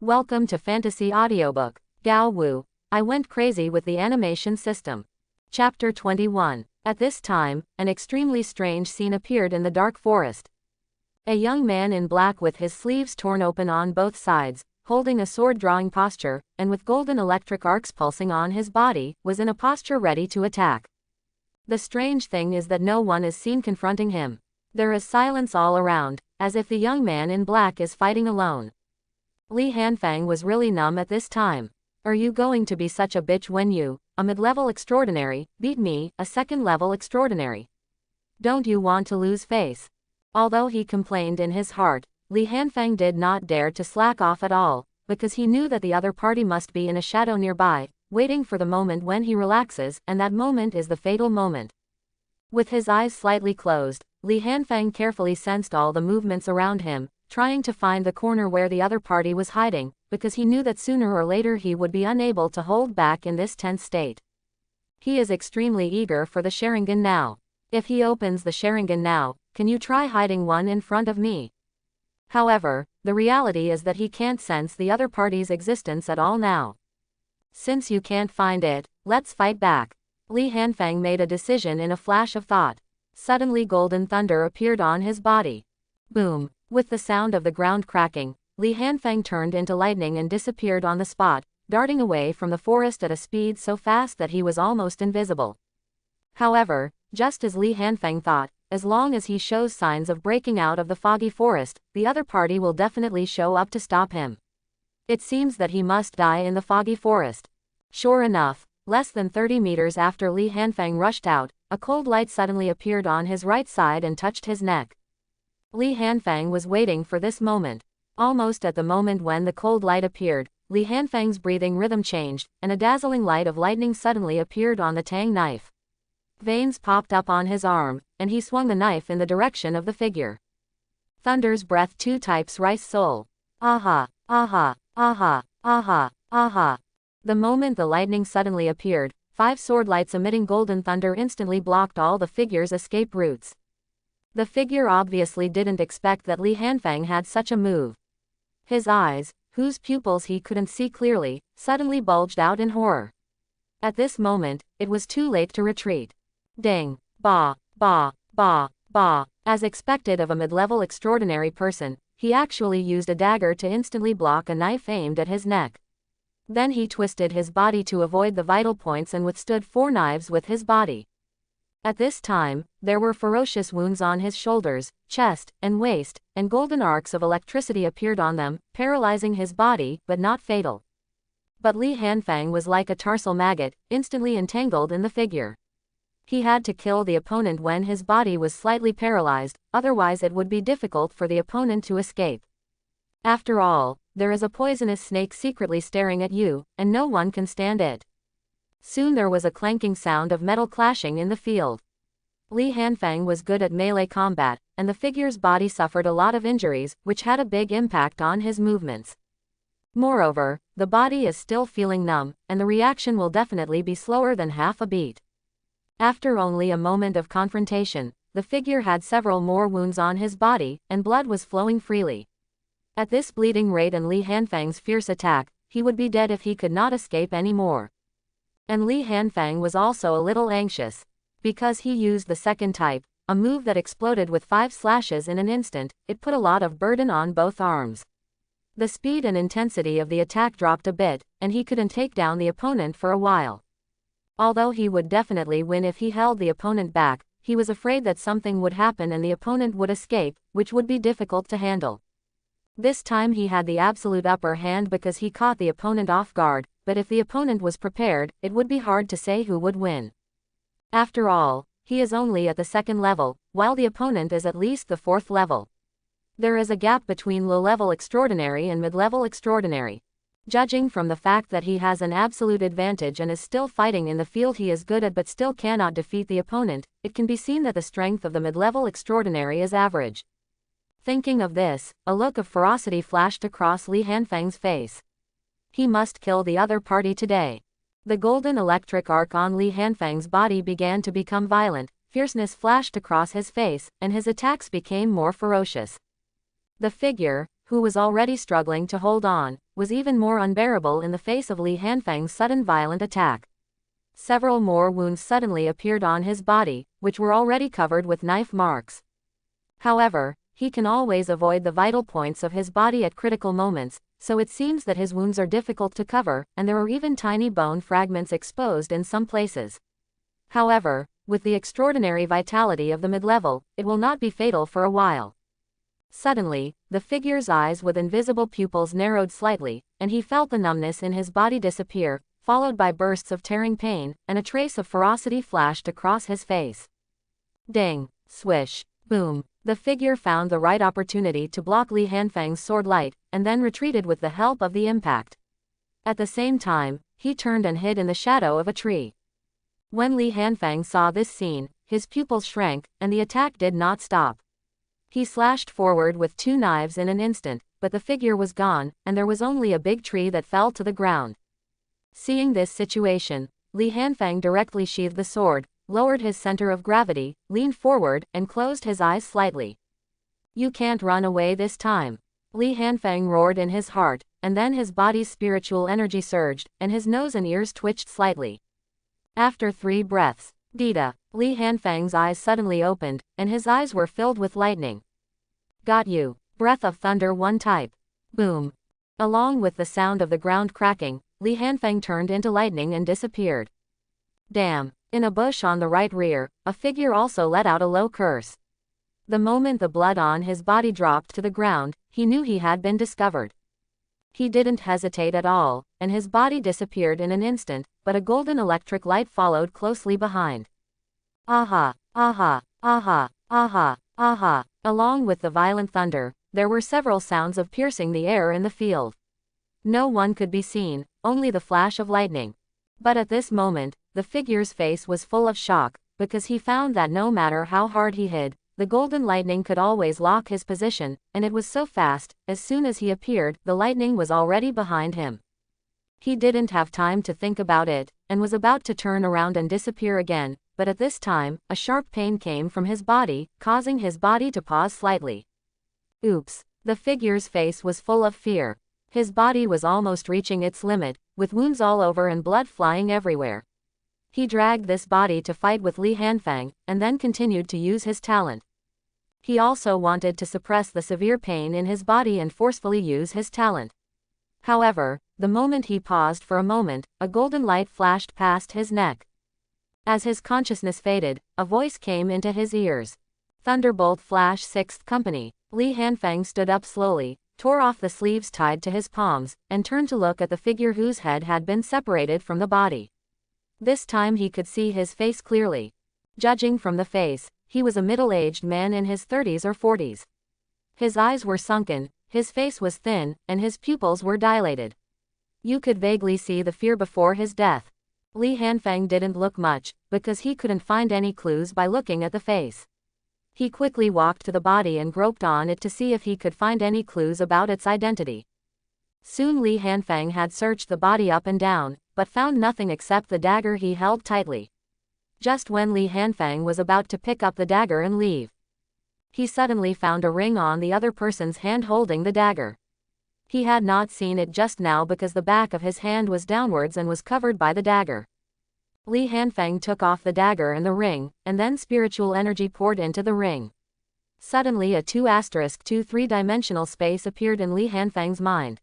Welcome to Fantasy Audiobook. Gao Wu. I went crazy with the animation system. Chapter 21. At this time, an extremely strange scene appeared in the dark forest. A young man in black with his sleeves torn open on both sides, holding a sword-drawing posture, and with golden electric arcs pulsing on his body, was in a posture ready to attack. The strange thing is that no one is seen confronting him. There is silence all around, as if the young man in black is fighting alone. Li Hanfang was really numb at this time. Are you going to be such a bitch when you, a mid-level extraordinary, beat me, a second-level extraordinary? Don't you want to lose face? Although he complained in his heart, Li Hanfang did not dare to slack off at all, because he knew that the other party must be in a shadow nearby, waiting for the moment when he relaxes, and that moment is the fatal moment. With his eyes slightly closed, Li Hanfang carefully sensed all the movements around him, trying to find the corner where the other party was hiding, because he knew that sooner or later he would be unable to hold back in this tense state. He is extremely eager for the Sharingan now. If he opens the Sharingan now, can you try hiding one in front of me? However, the reality is that he can't sense the other party's existence at all now. Since you can't find it, let's fight back. Li Hanfang made a decision in a flash of thought. Suddenly golden thunder appeared on his body. Boom! With the sound of the ground cracking, Li Hanfang turned into lightning and disappeared on the spot, darting away from the forest at a speed so fast that he was almost invisible. However, just as Li Hanfang thought, as long as he shows signs of breaking out of the foggy forest, the other party will definitely show up to stop him. It seems that he must die in the foggy forest. Sure enough, less than 30 meters after Li Hanfang rushed out, a cold light suddenly appeared on his right side and touched his neck. Li Hanfang was waiting for this moment. Almost at the moment when the cold light appeared, Li Hanfang's breathing rhythm changed, and a dazzling light of lightning suddenly appeared on the tang knife. Veins popped up on his arm, and he swung the knife in the direction of the figure. Thunder's breath 2 types rice soul. Aha, aha, aha, aha, aha. The moment the lightning suddenly appeared, 5 sword lights emitting golden thunder instantly blocked all the figure's escape routes. The figure obviously didn't expect that Li Hanfang had such a move. His eyes, whose pupils he couldn't see clearly, suddenly bulged out in horror. At this moment, it was too late to retreat. Ding! Ba! Ba! Ba! Ba! As expected of a mid-level extraordinary person, he actually used a dagger to instantly block a knife aimed at his neck. Then he twisted his body to avoid the vital points and withstood 4 knives with his body. At this time, there were ferocious wounds on his shoulders, chest, and waist, and golden arcs of electricity appeared on them, paralyzing his body, but not fatal. But Li Hanfang was like a tarsal maggot, instantly entangled in the figure. He had to kill the opponent when his body was slightly paralyzed, otherwise it would be difficult for the opponent to escape. After all, there is a poisonous snake secretly staring at you, and no one can stand it. Soon there was a clanking sound of metal clashing in the field. Li Hanfang was good at melee combat, and the figure's body suffered a lot of injuries, which had a big impact on his movements. Moreover, the body is still feeling numb, and the reaction will definitely be slower than half a beat. After only a moment of confrontation, the figure had several more wounds on his body, and blood was flowing freely. At this bleeding rate and Li Hanfang's fierce attack, he would be dead if he could not escape anymore. And Li Hanfang was also a little anxious. Because he used the second type, a move that exploded with 5 slashes in an instant, it put a lot of burden on both arms. The speed and intensity of the attack dropped a bit, and he couldn't take down the opponent for a while. Although he would definitely win if he held the opponent back, he was afraid that something would happen and the opponent would escape, which would be difficult to handle. This time he had the absolute upper hand because he caught the opponent off guard, but if the opponent was prepared, it would be hard to say who would win. After all, he is only at the 2nd level, while the opponent is at least the 4th level. There is a gap between low-level extraordinary and mid-level extraordinary. Judging from the fact that he has an absolute advantage and is still fighting in the field he is good at but still cannot defeat the opponent, it can be seen that the strength of the mid-level extraordinary is average. Thinking of this, a look of ferocity flashed across Li Hanfang's face. He must kill the other party today. The golden electric arc on Li Hanfang's body began to become violent, fierceness flashed across his face, and his attacks became more ferocious. The figure, who was already struggling to hold on, was even more unbearable in the face of Li Hanfeng's sudden violent attack. Several more wounds suddenly appeared on his body, which were already covered with knife marks. However, he can always avoid the vital points of his body at critical moments, so it seems that his wounds are difficult to cover, and there are even tiny bone fragments exposed in some places. However, with the extraordinary vitality of the mid-level, it will not be fatal for a while. Suddenly, the figure's eyes with invisible pupils narrowed slightly, and he felt the numbness in his body disappear, followed by bursts of tearing pain, and a trace of ferocity flashed across his face. Ding! Swish! Boom! The figure found the right opportunity to block Li Hanfeng's sword light, and then retreated with the help of the impact. At the same time, he turned and hid in the shadow of a tree. When Li Hanfeng saw this scene, his pupils shrank, and the attack did not stop. He slashed forward with 2 knives in an instant, but the figure was gone, and there was only a big tree that fell to the ground. Seeing this situation, Li Hanfeng directly sheathed the sword, lowered his center of gravity, leaned forward, and closed his eyes slightly. "You can't run away this time," Li Hanfeng roared in his heart, and then his body's spiritual energy surged, and his nose and ears twitched slightly. After 3 breaths, Dita, Li Hanfeng's eyes suddenly opened, and his eyes were filled with lightning. "Got you." Breath of thunder 1 type. Boom. Along with the sound of the ground cracking, Li Hanfeng turned into lightning and disappeared. Damn. In a bush on the right rear, a figure also let out a low curse. The moment the blood on his body dropped to the ground, he knew he had been discovered. He didn't hesitate at all, and his body disappeared in an instant, but a golden electric light followed closely behind. Aha! Aha! Aha! Aha! Aha! Along with the violent thunder, there were several sounds of piercing the air in the field. No one could be seen, only the flash of lightning. But at this moment, the figure's face was full of shock, because he found that no matter how hard he hid, the golden lightning could always lock his position, and it was so fast, as soon as he appeared, the lightning was already behind him. He didn't have time to think about it, and was about to turn around and disappear again, but at this time, a sharp pain came from his body, causing his body to pause slightly. Oops! The figure's face was full of fear. His body was almost reaching its limit, with wounds all over and blood flying everywhere. He dragged this body to fight with Li Hanfeng, and then continued to use his talent. He also wanted to suppress the severe pain in his body and forcefully use his talent. However, the moment he paused for a moment, a golden light flashed past his neck. As his consciousness faded, a voice came into his ears. "Thunderbolt Flash 6th Company." Li Hanfeng stood up slowly, tore off the sleeves tied to his palms, and turned to look at the figure whose head had been separated from the body. This time he could see his face clearly. Judging from the face, he was a middle-aged man in his 30s or 40s. His eyes were sunken, his face was thin, and his pupils were dilated. You could vaguely see the fear before his death. Li Hanfeng didn't look much, because he couldn't find any clues by looking at the face. He quickly walked to the body and groped on it to see if he could find any clues about its identity. Soon Li Hanfeng had searched the body up and down, but found nothing except the dagger he held tightly. Just when Li Hanfeng was about to pick up the dagger and leave, he suddenly found a ring on the other person's hand holding the dagger. He had not seen it just now because the back of his hand was downwards and was covered by the dagger. Li Hanfeng took off the dagger and the ring, and then spiritual energy poured into the ring. Suddenly a 2*2 3-dimensional space appeared in Li Hanfeng's mind.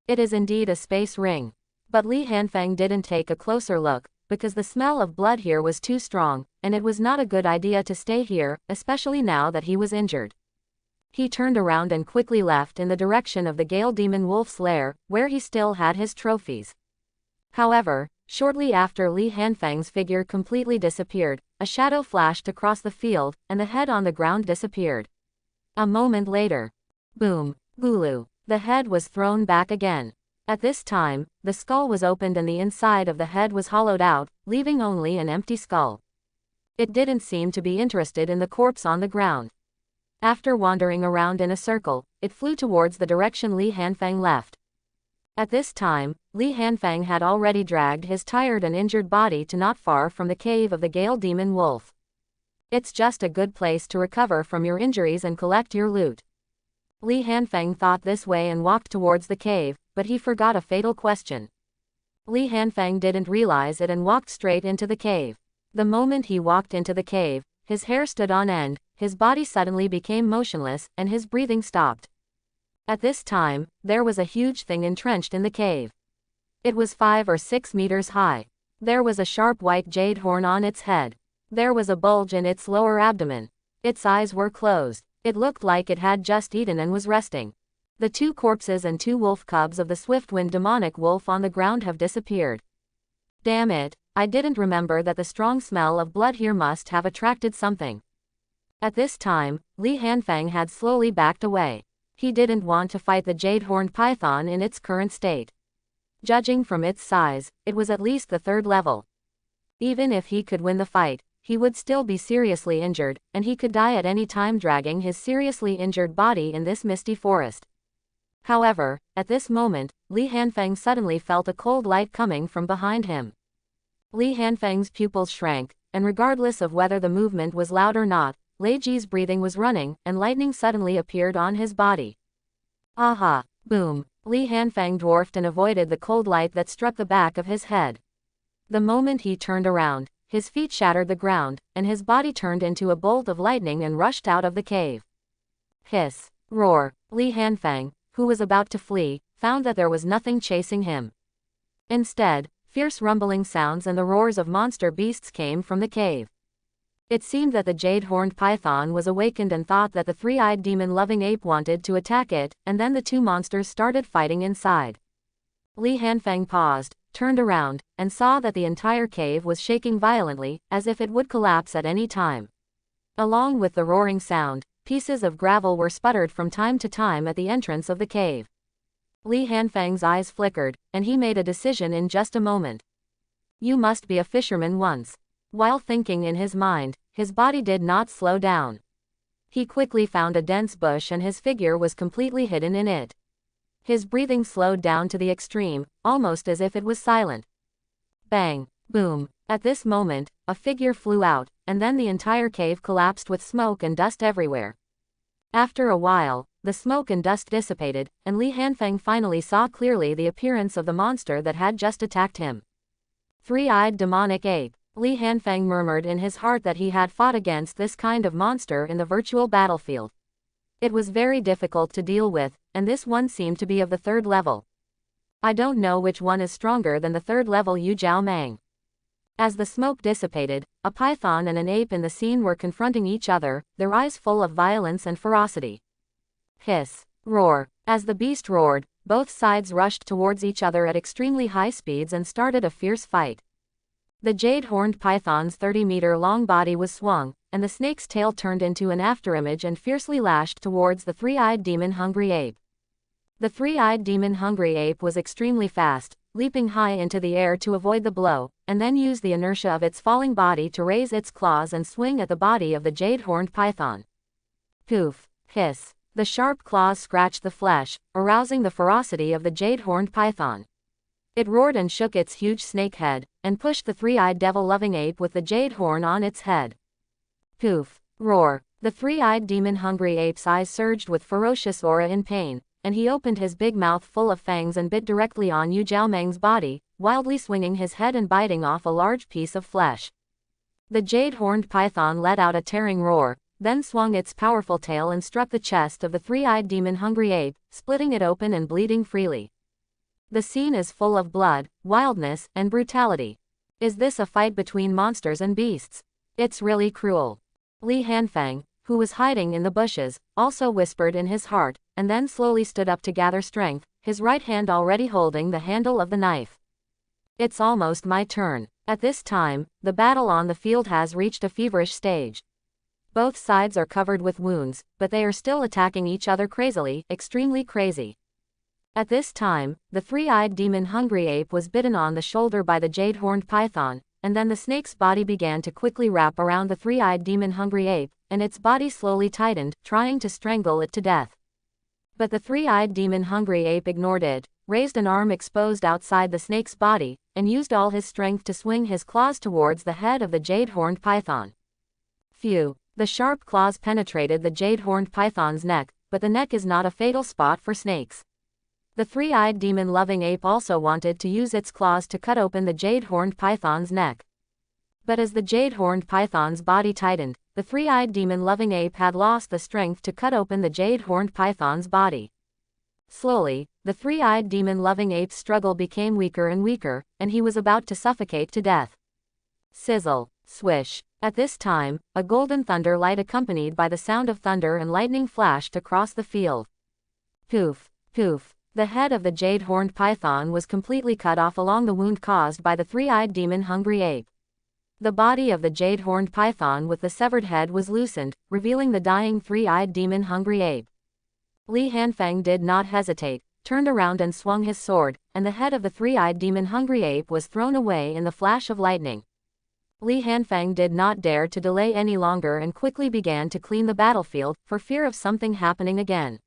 It is indeed a space ring. But Li Hanfeng didn't take a closer look, because the smell of blood here was too strong, and it was not a good idea to stay here, especially now that he was injured. He turned around and quickly left in the direction of the Gale Demon Wolf's lair, where he still had his trophies. However, shortly after Li Hanfeng's figure completely disappeared, a shadow flashed across the field, and the head on the ground disappeared. A moment later, boom, gulu, the head was thrown back again. At this time, the skull was opened and the inside of the head was hollowed out, leaving only an empty skull. It didn't seem to be interested in the corpse on the ground. After wandering around in a circle, it flew towards the direction Li Hanfeng left. At this time, Li Hanfeng had already dragged his tired and injured body to not far from the cave of the Gale Demon Wolf. It's just a good place to recover from your injuries and collect your loot. Li Hanfeng thought this way and walked towards the cave, but he forgot a fatal question. Li Hanfeng didn't realize it and walked straight into the cave. The moment he walked into the cave, his hair stood on end, his body suddenly became motionless, and his breathing stopped. At this time, there was a huge thing entrenched in the cave. It was 5 or 6 meters high. There was a sharp white jade horn on its head. There was a bulge in its lower abdomen. Its eyes were closed. It looked like it had just eaten and was resting. The 2 corpses and 2 wolf cubs of the Swiftwind demonic wolf on the ground have disappeared. Damn it, I didn't remember that the strong smell of blood here must have attracted something. At this time, Li Hanfeng had slowly backed away. He didn't want to fight the jade-horned python in its current state. Judging from its size, it was at least the 3rd level. Even if he could win the fight, he would still be seriously injured, and he could die at any time dragging his seriously injured body in this misty forest. However, at this moment, Li Hanfeng suddenly felt a cold light coming from behind him. Li Hanfeng's pupils shrank, and regardless of whether the movement was loud or not, Lei Ji's breathing was running, and lightning suddenly appeared on his body. Aha! Boom! Li Hanfeng dwarfed and avoided the cold light that struck the back of his head. The moment he turned around, his feet shattered the ground, and his body turned into a bolt of lightning and rushed out of the cave. Hiss! Roar! Li Hanfeng, who was about to flee, found that there was nothing chasing him. Instead, fierce rumbling sounds and the roars of monster beasts came from the cave. It seemed that the jade-horned python was awakened and thought that the 3-eyed demon-loving ape wanted to attack it, and then the 2 monsters started fighting inside. Li Hanfeng paused, turned around, and saw that the entire cave was shaking violently, as if it would collapse at any time. Along with the roaring sound, pieces of gravel were sputtered from time to time at the entrance of the cave. Li Hanfeng's eyes flickered, and he made a decision in just a moment. You must be a fisherman once. While thinking in his mind, his body did not slow down. He quickly found a dense bush and his figure was completely hidden in it. His breathing slowed down to the extreme, almost as if it was silent. Bang! Boom! At this moment, a figure flew out, and then the entire cave collapsed with smoke and dust everywhere. After a while, the smoke and dust dissipated, and Li Hanfeng finally saw clearly the appearance of the monster that had just attacked him. 3-eyed demonic ape. Li Hanfeng murmured in his heart that he had fought against this kind of monster in the virtual battlefield. It was very difficult to deal with, and this one seemed to be of the 3rd level. I don't know which one is stronger than the 3rd level Yu Jiao Mang. As the smoke dissipated, a python and an ape in the scene were confronting each other, their eyes full of violence and ferocity. Hiss! Roar! As the beast roared, both sides rushed towards each other at extremely high speeds and started a fierce fight. The jade-horned python's 30-meter-long body was swung, and the snake's tail turned into an afterimage and fiercely lashed towards the 3-eyed demon-hungry ape. The 3-eyed demon-hungry ape was extremely fast, leaping high into the air to avoid the blow, and then used the inertia of its falling body to raise its claws and swing at the body of the jade-horned python. Poof! Hiss! The sharp claws scratched the flesh, arousing the ferocity of the jade-horned python. It roared and shook its huge snake head, and pushed the 3-eyed devil-loving ape with the jade horn on its head. Poof! Roar! The 3-eyed demon-hungry ape's eyes surged with ferocious aura in pain, and he opened his big mouth full of fangs and bit directly on Yu Jiaomeng's body, wildly swinging his head and biting off a large piece of flesh. The jade-horned python let out a tearing roar, then swung its powerful tail and struck the chest of the 3-eyed demon-hungry ape, splitting it open and bleeding freely. The scene is full of blood, wildness, and brutality. Is this a fight between monsters and beasts? It's really cruel. Li Hanfeng, who was hiding in the bushes, also whispered in his heart, and then slowly stood up to gather strength, his right hand already holding the handle of the knife. It's almost my turn. At this time, the battle on the field has reached a feverish stage. Both sides are covered with wounds, but they are still attacking each other crazily, extremely crazy. At this time, the 3-eyed demon-hungry ape was bitten on the shoulder by the jade-horned python, and then the snake's body began to quickly wrap around the 3-eyed demon-hungry ape, and its body slowly tightened, trying to strangle it to death. But the 3-eyed demon-hungry ape ignored it, raised an arm exposed outside the snake's body, and used all his strength to swing his claws towards the head of the jade-horned python. Phew! The sharp claws penetrated the jade-horned python's neck, but the neck is not a fatal spot for snakes. The three-eyed demon-loving ape also wanted to use its claws to cut open the jade-horned python's neck. But as the jade-horned python's body tightened, the three-eyed demon-loving ape had lost the strength to cut open the jade-horned python's body. Slowly, the three-eyed demon-loving ape's struggle became weaker and weaker, and he was about to suffocate to death. Sizzle, swish. At this time, a golden thunder light accompanied by the sound of thunder and lightning flashed across the field. Poof, poof. The head of the jade-horned python was completely cut off along the wound caused by the three-eyed demon-hungry ape. The body of the jade-horned python with the severed head was loosened, revealing the dying three-eyed demon-hungry ape. Li Hanfeng did not hesitate, turned around and swung his sword, and the head of the three-eyed demon-hungry ape was thrown away in the flash of lightning. Li Hanfeng did not dare to delay any longer and quickly began to clean the battlefield, for fear of something happening again.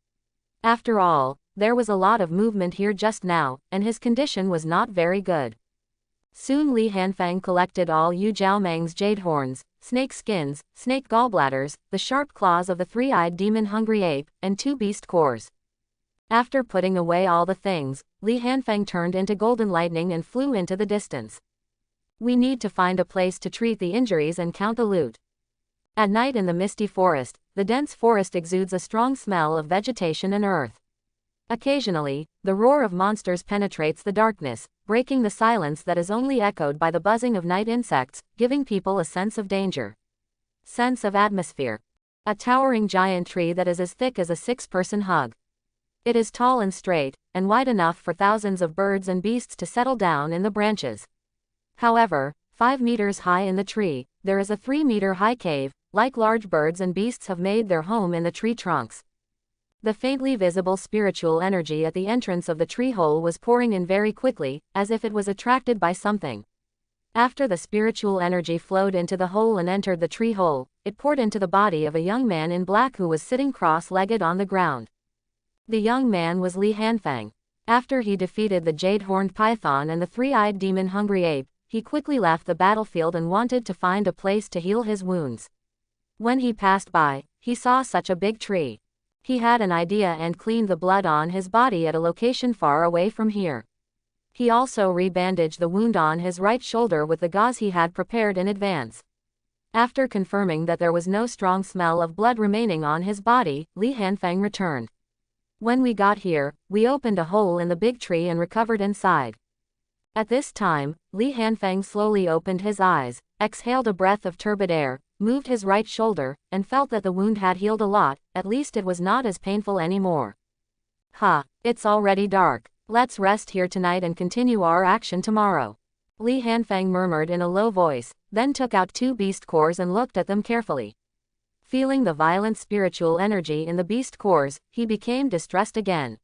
After all, there was a lot of movement here just now, and his condition was not very good. Soon Li Hanfeng collected all Yu Jiaomang's jade horns, snake skins, snake gallbladders, the sharp claws of the three-eyed demon-hungry ape, and 2 beast cores. After putting away all the things, Li Hanfeng turned into golden lightning and flew into the distance. We need to find a place to treat the injuries and count the loot. At night in the misty forest, the dense forest exudes a strong smell of vegetation and earth. Occasionally, the roar of monsters penetrates the darkness, breaking the silence that is only echoed by the buzzing of night insects, giving people a sense of danger. Sense of atmosphere. A towering giant tree that is as thick as a 6-person hug. It is tall and straight, and wide enough for thousands of birds and beasts to settle down in the branches. However, 5 meters high in the tree, there is a 3-meter-high cave, like large birds and beasts have made their home in the tree trunks. The faintly visible spiritual energy at the entrance of the tree hole was pouring in very quickly, as if it was attracted by something. After the spiritual energy flowed into the hole and entered the tree hole, it poured into the body of a young man in black who was sitting cross-legged on the ground. The young man was Li Hanfeng. After he defeated the jade-horned python and the three-eyed demon-hungry ape, he quickly left the battlefield and wanted to find a place to heal his wounds. When he passed by, he saw such a big tree. He had an idea and cleaned the blood on his body at a location far away from here. He also rebandaged the wound on his right shoulder with the gauze he had prepared in advance. After confirming that there was no strong smell of blood remaining on his body, Li Hanfeng returned. When we got here, we opened a hole in the big tree and recovered inside. At this time, Li Hanfeng slowly opened his eyes, exhaled a breath of turbid air, moved his right shoulder, and felt that the wound had healed a lot, at least it was not as painful anymore. It's already dark. Let's rest here tonight and continue our action tomorrow. Li Hanfeng murmured in a low voice, then took out 2 beast cores and looked at them carefully. Feeling the violent spiritual energy in the beast cores, he became distressed again.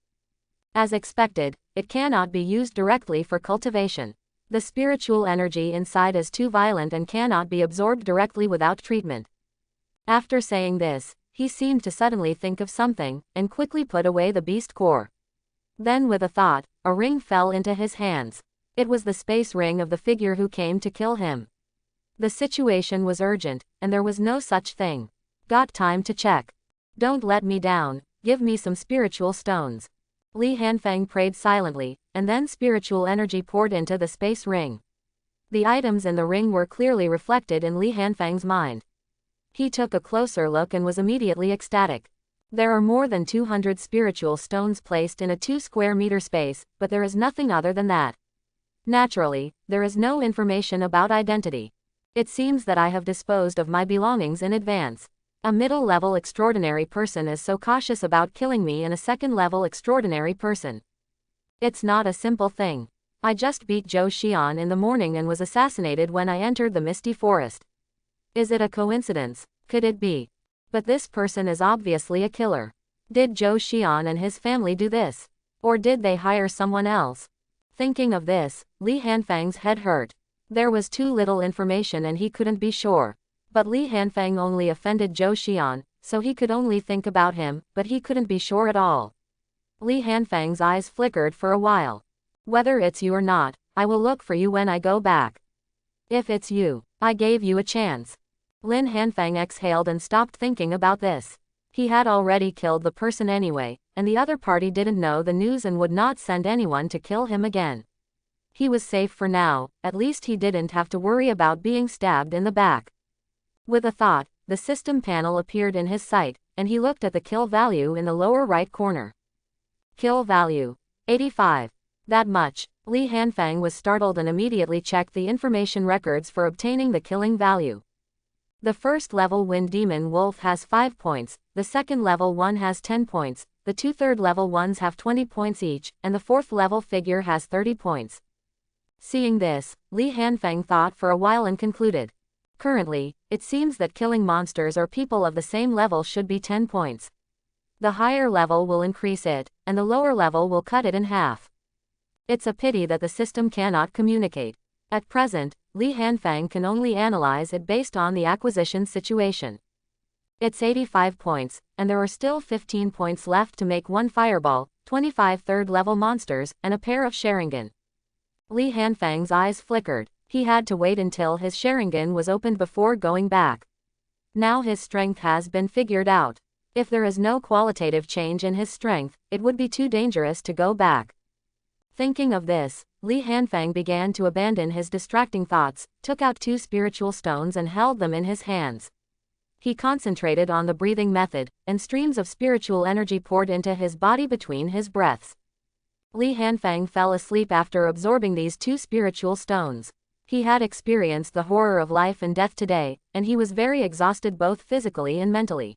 As expected, it cannot be used directly for cultivation. The spiritual energy inside is too violent and cannot be absorbed directly without treatment. After saying this, he seemed to suddenly think of something, and quickly put away the beast core. Then with a thought, a ring fell into his hands. It was the space ring of the figure who came to kill him. The situation was urgent, and there was no such thing. Got time to check. Don't let me down, give me some spiritual stones. Li Hanfeng prayed silently, and then spiritual energy poured into the space ring. The items in the ring were clearly reflected in Li Hanfeng's mind. He took a closer look and was immediately ecstatic. There are more than 200 spiritual stones placed in a 2-square-meter space, but there is nothing other than that. Naturally, there is no information about identity. It seems that I have disposed of my belongings in advance. A middle-level extraordinary person is so cautious about killing me and a second-level extraordinary person. It's not a simple thing. I just beat Zhou Xian in the morning and was assassinated when I entered the misty forest. Is it a coincidence? Could it be? But this person is obviously a killer. Did Zhou Xian and his family do this? Or did they hire someone else? Thinking of this, Li Hanfeng's head hurt. There was too little information and he couldn't be sure. But Li Hanfeng only offended Zhou Xian, so he could only think about him, but he couldn't be sure at all. Li Hanfeng's eyes flickered for a while. Whether it's you or not, I will look for you when I go back. If it's you, I gave you a chance. Lin Hanfeng exhaled and stopped thinking about this. He had already killed the person anyway, and the other party didn't know the news and would not send anyone to kill him again. He was safe for now, at least he didn't have to worry about being stabbed in the back. With a thought, the system panel appeared in his sight, and he looked at the kill value in the lower right corner. Kill value. 85. That much. Li Hanfang was startled and immediately checked the information records for obtaining the killing value. The first level Wind Demon Wolf has 5 points, the second level one has 10 points, the two third level ones have 20 points each, and the fourth level figure has 30 points. Seeing this, Li Hanfang thought for a while and concluded. Currently, it seems that killing monsters or people of the same level should be 10 points. The higher level will increase it, and the lower level will cut it in half. It's a pity that the system cannot communicate. At present, Li Hanfang can only analyze it based on the acquisition situation. It's 85 points, and there are still 15 points left to make one fireball, 25 third-level monsters, and a pair of Sharingan. Li Hanfang's eyes flickered. He had to wait until his Sharingan was opened before going back. Now his strength has been figured out. If there is no qualitative change in his strength, it would be too dangerous to go back. Thinking of this, Li Hanfang began to abandon his distracting thoughts, took out 2 spiritual stones and held them in his hands. He concentrated on the breathing method, and streams of spiritual energy poured into his body between his breaths. Li Hanfang fell asleep after absorbing these 2 spiritual stones. He had experienced the horror of life and death today, and he was very exhausted both physically and mentally.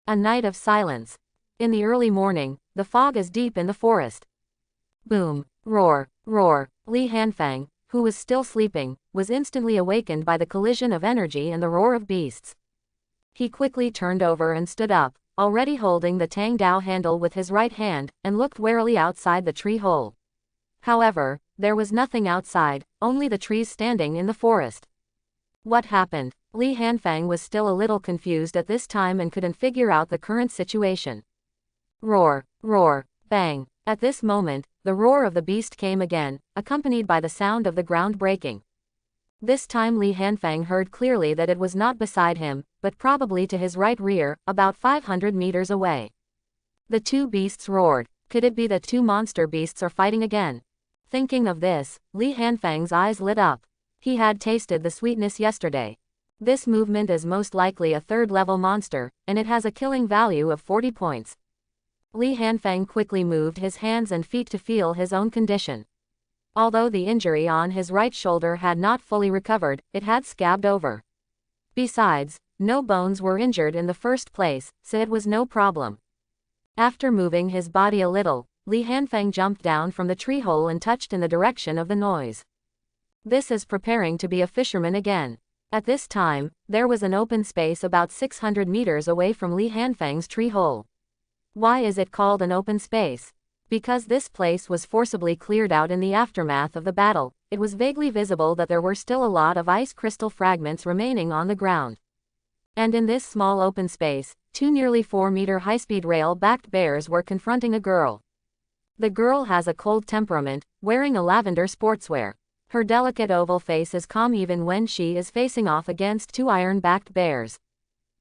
A night of silence. In the early morning, the fog is deep in the forest. Boom, roar, roar. Li Hanfang, who was still sleeping, was instantly awakened by the collision of energy and the roar of beasts. He quickly turned over and stood up, already holding the Tang Dao handle with his right hand, and looked warily outside the tree hole. However, there was nothing outside, only the trees standing in the forest. What happened? Li Hanfang was still a little confused at this time and couldn't figure out the current situation. Roar, roar, bang. At this moment, the roar of the beast came again, accompanied by the sound of the ground breaking. This time Li Hanfang heard clearly that it was not beside him, but probably to his right rear, about 500 meters away. The 2 beasts roared. Could it be that 2 monster beasts are fighting again? Thinking of this, Li Hanfang's eyes lit up. He had tasted the sweetness yesterday. This movement is most likely a third-level monster, and it has a killing value of 40 points. Li Hanfang quickly moved his hands and feet to feel his own condition. Although the injury on his right shoulder had not fully recovered, it had scabbed over. Besides, no bones were injured in the first place, so it was no problem. After moving his body a little, Li Hanfang jumped down from the tree hole and touched in the direction of the noise. This is preparing to be a fisherman again. At this time, there was an open space about 600 meters away from Li Hanfang's tree hole. Why is it called an open space? Because this place was forcibly cleared out in the aftermath of the battle. It was vaguely visible that there were still a lot of ice crystal fragments remaining on the ground. And in this small open space, 2 nearly 4-meter high-speed rail-backed bears were confronting a girl. The girl has a cold temperament, wearing a lavender sportswear. Her delicate oval face is calm even when she is facing off against 2 iron-backed bears.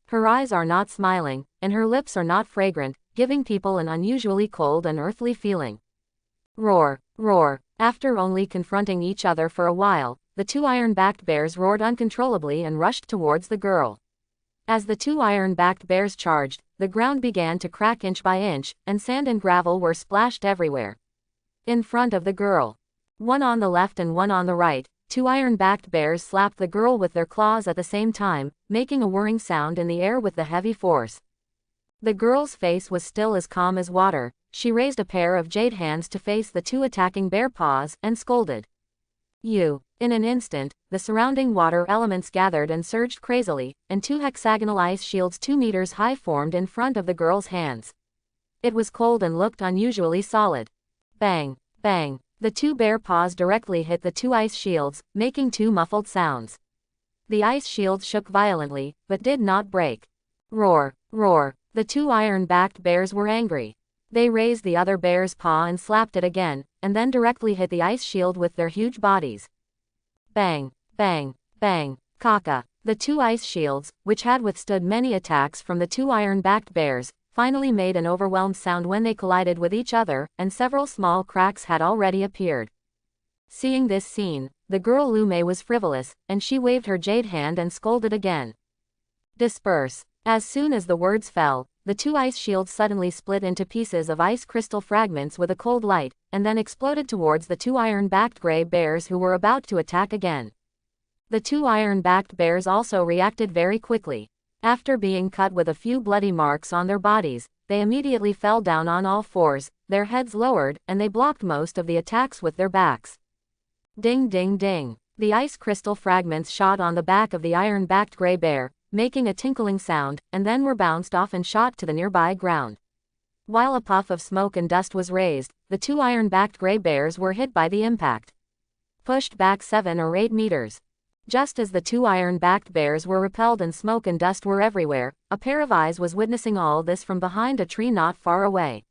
Her eyes are not smiling, and her lips are not fragrant, giving people an unusually cold and earthly feeling. Roar, roar. After only confronting each other for a while, the 2 iron-backed bears roared uncontrollably and rushed towards the girl. As the 2 iron-backed bears charged, the ground began to crack inch by inch, and sand and gravel were splashed everywhere. In front of the girl, one on the left and one on the right, 2 iron-backed bears slapped the girl with their claws at the same time, making a whirring sound in the air with the heavy force. The girl's face was still as calm as water. She raised a pair of jade hands to face the 2 attacking bear paws, and scolded. You. In an instant, the surrounding water elements gathered and surged crazily, and 2 hexagonal ice shields 2 meters high formed in front of the girl's hands. It was cold and looked unusually solid. Bang, bang. The 2 bear paws directly hit the 2 ice shields, making 2 muffled sounds. The ice shields shook violently, but did not break. Roar, roar. The 2 iron-backed bears were angry. They raised the other bear's paw and slapped it again, and then directly hit the ice shield with their huge bodies. Bang, bang, bang. Kaka. The 2 ice shields, which had withstood many attacks from the 2 iron-backed bears, finally made an overwhelmed sound when they collided with each other, and several small cracks had already appeared. Seeing this scene, the girl Lume was frivolous, and she waved her jade hand and scolded again. Disperse. As soon as the words fell, the two ice shields suddenly split into pieces of ice crystal fragments with a cold light, and then exploded towards the two iron-backed gray bears who were about to attack again. The two iron-backed bears also reacted very quickly. After being cut with a few bloody marks on their bodies, they immediately fell down on all fours, their heads lowered, and they blocked most of the attacks with their backs. Ding ding ding. The ice crystal fragments shot on the back of the iron-backed gray bear, making a tinkling sound, and then were bounced off and shot to the nearby ground. While a puff of smoke and dust was raised, the two iron-backed gray bears were hit by the impact. Pushed back 7 or 8 meters. Just as the two iron-backed bears were repelled and smoke and dust were everywhere, a pair of eyes was witnessing all this from behind a tree not far away.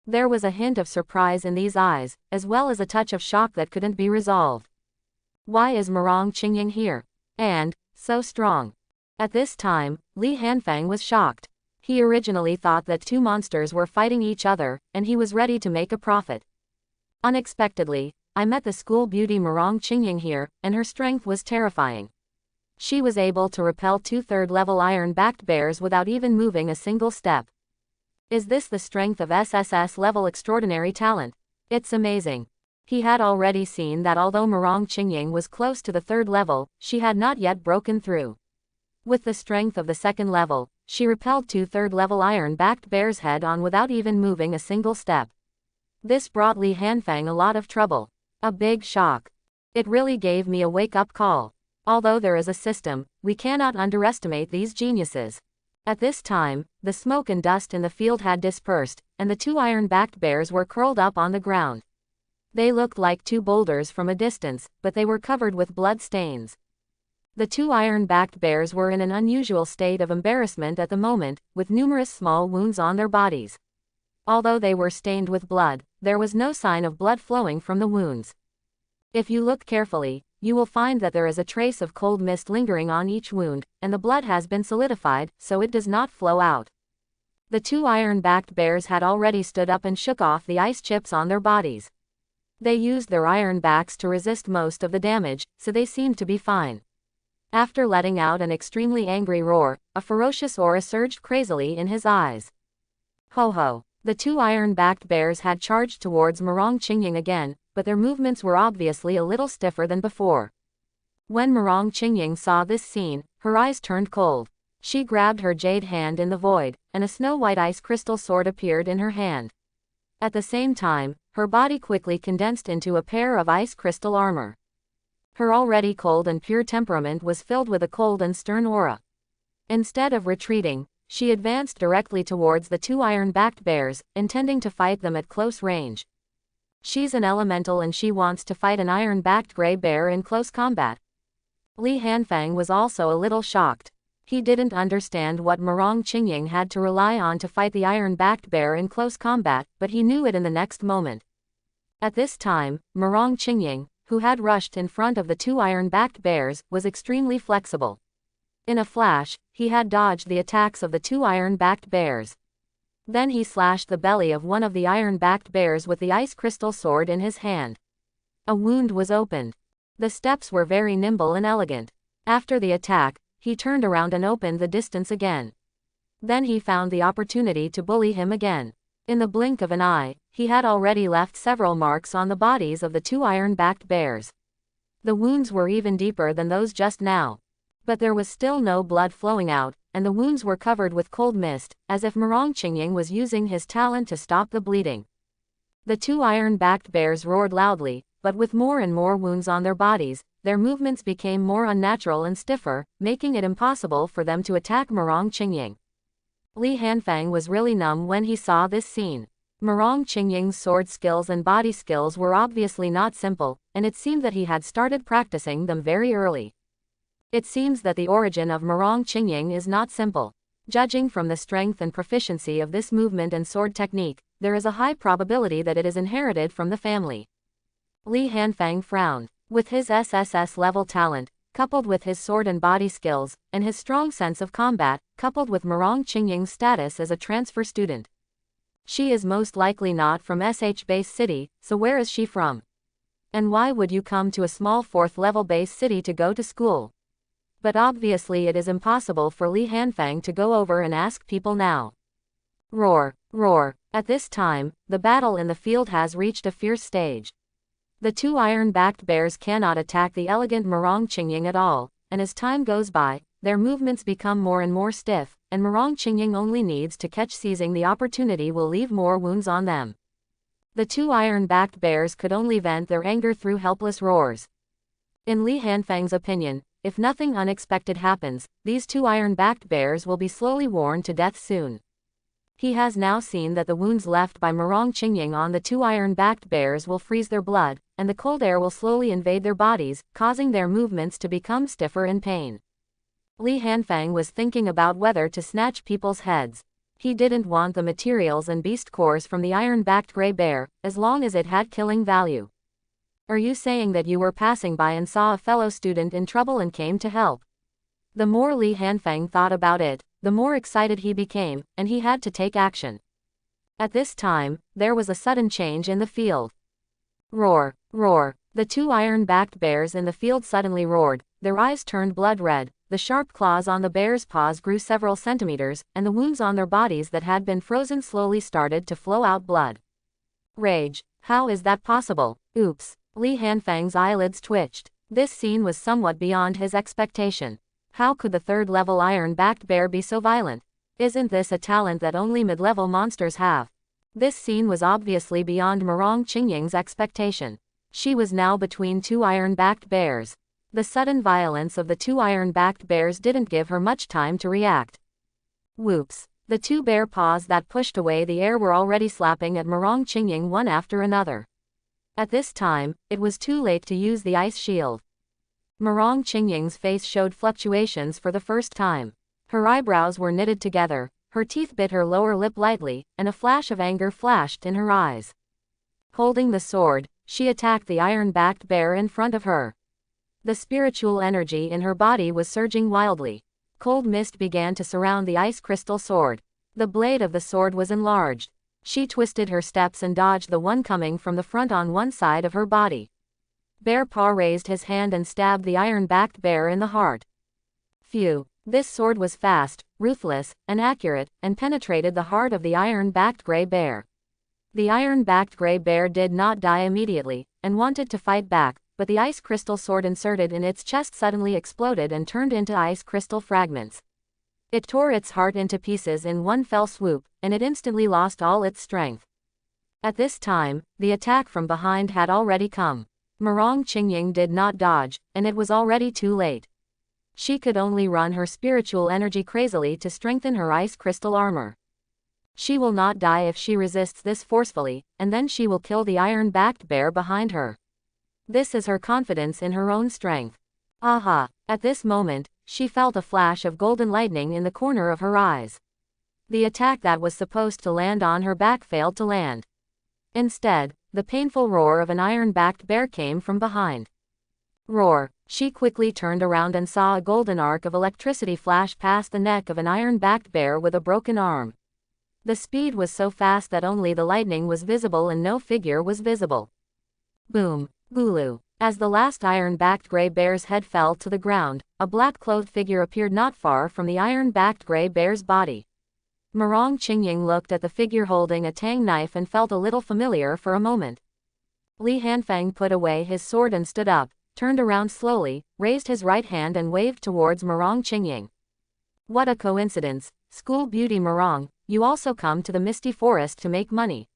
There was a hint of surprise in these eyes, as well as a touch of shock that couldn't be resolved. Why is Murong Qingying here? And so strong? At this time, Li Hanfang was shocked. He originally thought that two monsters were fighting each other, and he was ready to make a profit. Unexpectedly, I met the school beauty Murong Qingying here, and her strength was terrifying. She was able to repel 2 third-level iron-backed bears without even moving a single step. Is this the strength of SSS-level extraordinary talent? It's amazing. He had already seen that although Murong Qingying was close to the 3rd level, she had not yet broken through. With the strength of the 2nd level, she repelled 2 third-level iron-backed bears head-on without even moving a single step. This brought Li Hanfang a lot of trouble. A big shock. It really gave me a wake-up call. Although there is a system, we cannot underestimate these geniuses. At this time, the smoke and dust in the field had dispersed, and the two iron-backed bears were curled up on the ground. They looked like 2 boulders from a distance, but they were covered with blood stains. The 2 iron-backed bears were in an unusual state of embarrassment at the moment, with numerous small wounds on their bodies. Although they were stained with blood, there was no sign of blood flowing from the wounds. If you look carefully, you will find that there is a trace of cold mist lingering on each wound, and the blood has been solidified, so it does not flow out. The 2 iron-backed bears had already stood up and shook off the ice chips on their bodies. They used their iron backs to resist most of the damage, so they seemed to be fine. After letting out an extremely angry roar, a ferocious aura surged crazily in his eyes. Ho ho! The 2 iron-backed bears had charged towards Murong Qingying again, but their movements were obviously a little stiffer than before. When Murong Qingying saw this scene, her eyes turned cold. She grabbed her jade hand in the void, and a snow-white ice crystal sword appeared in her hand. At the same time, her body quickly condensed into a pair of ice crystal armor. Her already cold and pure temperament was filled with a cold and stern aura. Instead of retreating, she advanced directly towards the 2 iron-backed bears, intending to fight them at close range. She's an elemental and she wants to fight an iron-backed gray bear in close combat. Li Hanfang was also a little shocked. He didn't understand what Murong Qingying had to rely on to fight the iron-backed bear in close combat, but he knew it in the next moment. At this time, Murong Qingying, who had rushed in front of the 2 iron-backed bears, was extremely flexible. In a flash, he had dodged the attacks of the 2 iron-backed bears. Then he slashed the belly of one of the iron-backed bears with the ice crystal sword in his hand. A wound was opened. The steps were very nimble and elegant. After the attack, he turned around and opened the distance again. Then he found the opportunity to bully him again. In the blink of an eye, he had already left several marks on the bodies of the 2 iron-backed bears. The wounds were even deeper than those just now. But there was still no blood flowing out, and the wounds were covered with cold mist, as if Murong Qingying was using his talent to stop the bleeding. The 2 iron-backed bears roared loudly, but with more and more wounds on their bodies, their movements became more unnatural and stiffer, making it impossible for them to attack Murong Qingying. Li Hanfang was really numb when he saw this scene. Murong Qingying's sword skills and body skills were obviously not simple, and it seemed that he had started practicing them very early. It seems that the origin of Murong Qingying is not simple. Judging from the strength and proficiency of this movement and sword technique, there is a high probability that it is inherited from the family. Li Hanfang frowned. With his SSS level talent, coupled with his sword and body skills, and his strong sense of combat, coupled with Murong Qingying's status as a transfer student. She is most likely not from SH-based city, so where is she from? And why would you come to a small 4th-level base city to go to school? But obviously it is impossible for Li Hanfang to go over and ask people now. Roar, roar. At this time, the battle in the field has reached a fierce stage. The two iron-backed bears cannot attack the elegant Murong Qingying at all, and as time goes by, their movements become more and more stiff, and Murong Qingying only needs to catch seizing the opportunity will leave more wounds on them. The two iron-backed bears could only vent their anger through helpless roars. In Li Hanfang's opinion, if nothing unexpected happens, these two iron-backed bears will be slowly worn to death soon. He has now seen that the wounds left by Murong Qingying on the two iron-backed bears will freeze their blood, and the cold air will slowly invade their bodies, causing their movements to become stiffer in pain. Li Hanfang was thinking about whether to snatch people's heads. He didn't want the materials and beast cores from the iron-backed gray bear, as long as it had killing value. Are you saying that you were passing by and saw a fellow student in trouble and came to help? The more Li Hanfang thought about it, the more excited he became, and he had to take action. At this time, there was a sudden change in the field. Roar, roar. The two iron-backed bears in the field suddenly roared, their eyes turned blood red, the sharp claws on the bears' paws grew several centimeters, and the wounds on their bodies that had been frozen slowly started to flow out blood. Rage. How is that possible? Oops. Li Hanfang's eyelids twitched. This scene was somewhat beyond his expectation. How could the 3rd-level iron-backed bear be so violent? Isn't this a talent that only mid-level monsters have? This scene was obviously beyond Murong Qingying's expectation. She was now between two iron-backed bears. The sudden violence of the two iron-backed bears didn't give her much time to react. Whoops. The two bear paws that pushed away the air were already slapping at Murong Qingying one after another. At this time, it was too late to use the ice shield. Murong Qingying's face showed fluctuations for the first time. Her eyebrows were knitted together, her teeth bit her lower lip lightly, and a flash of anger flashed in her eyes. Holding the sword, she attacked the iron-backed bear in front of her. The spiritual energy in her body was surging wildly. Cold mist began to surround the ice crystal sword. The blade of the sword was enlarged. She twisted her steps and dodged the one coming from the front on one side of her body. Bear Paw raised his hand and stabbed the iron-backed bear in the heart. Phew. This sword was fast, ruthless, and accurate, and penetrated the heart of the iron-backed gray bear. The iron-backed gray bear did not die immediately, and wanted to fight back, but the ice crystal sword inserted in its chest suddenly exploded and turned into ice crystal fragments. It tore its heart into pieces in one fell swoop, and it instantly lost all its strength. At this time, the attack from behind had already come. Murong Qingying did not dodge, and it was already too late. She could only run her spiritual energy crazily to strengthen her ice crystal armor. She will not die if she resists this forcefully, and then she will kill the iron-backed bear behind her. This is her confidence in her own strength. Aha! At this moment, she felt a flash of golden lightning in the corner of her eyes. The attack that was supposed to land on her back failed to land. Instead, the painful roar of an iron-backed bear came from behind. Roar! She quickly turned around and saw a golden arc of electricity flash past the neck of an iron-backed bear with a broken arm. The speed was so fast that only the lightning was visible and no figure was visible. Boom! Gulu! As the last iron-backed gray bear's head fell to the ground, a black-clothed figure appeared not far from the iron-backed gray bear's body. Murong Qingying looked at the figure holding a tang knife and felt a little familiar for a moment. Li Hanfang put away his sword and stood up, turned around slowly, raised his right hand and waved towards Murong Qingying. What a coincidence, school beauty Murong, you also come to the misty forest to make money.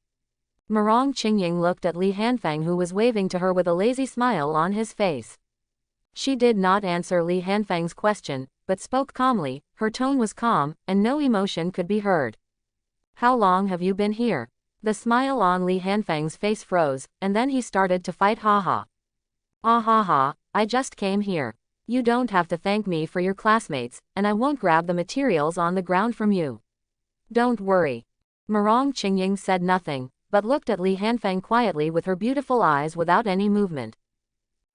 Murong Qingying looked at Li Hanfang who was waving to her with a lazy smile on his face. She did not answer Li Hanfang's question, but spoke calmly, her tone was calm, and no emotion could be heard. How long have you been here? The smile on Li Hanfang's face froze, and then he started to fight haha. Ah ha ha, I just came here. You don't have to thank me for your classmates, and I won't grab the materials on the ground from you. Don't worry. Murong Qingying said nothing, but looked at Li Hanfang quietly with her beautiful eyes without any movement.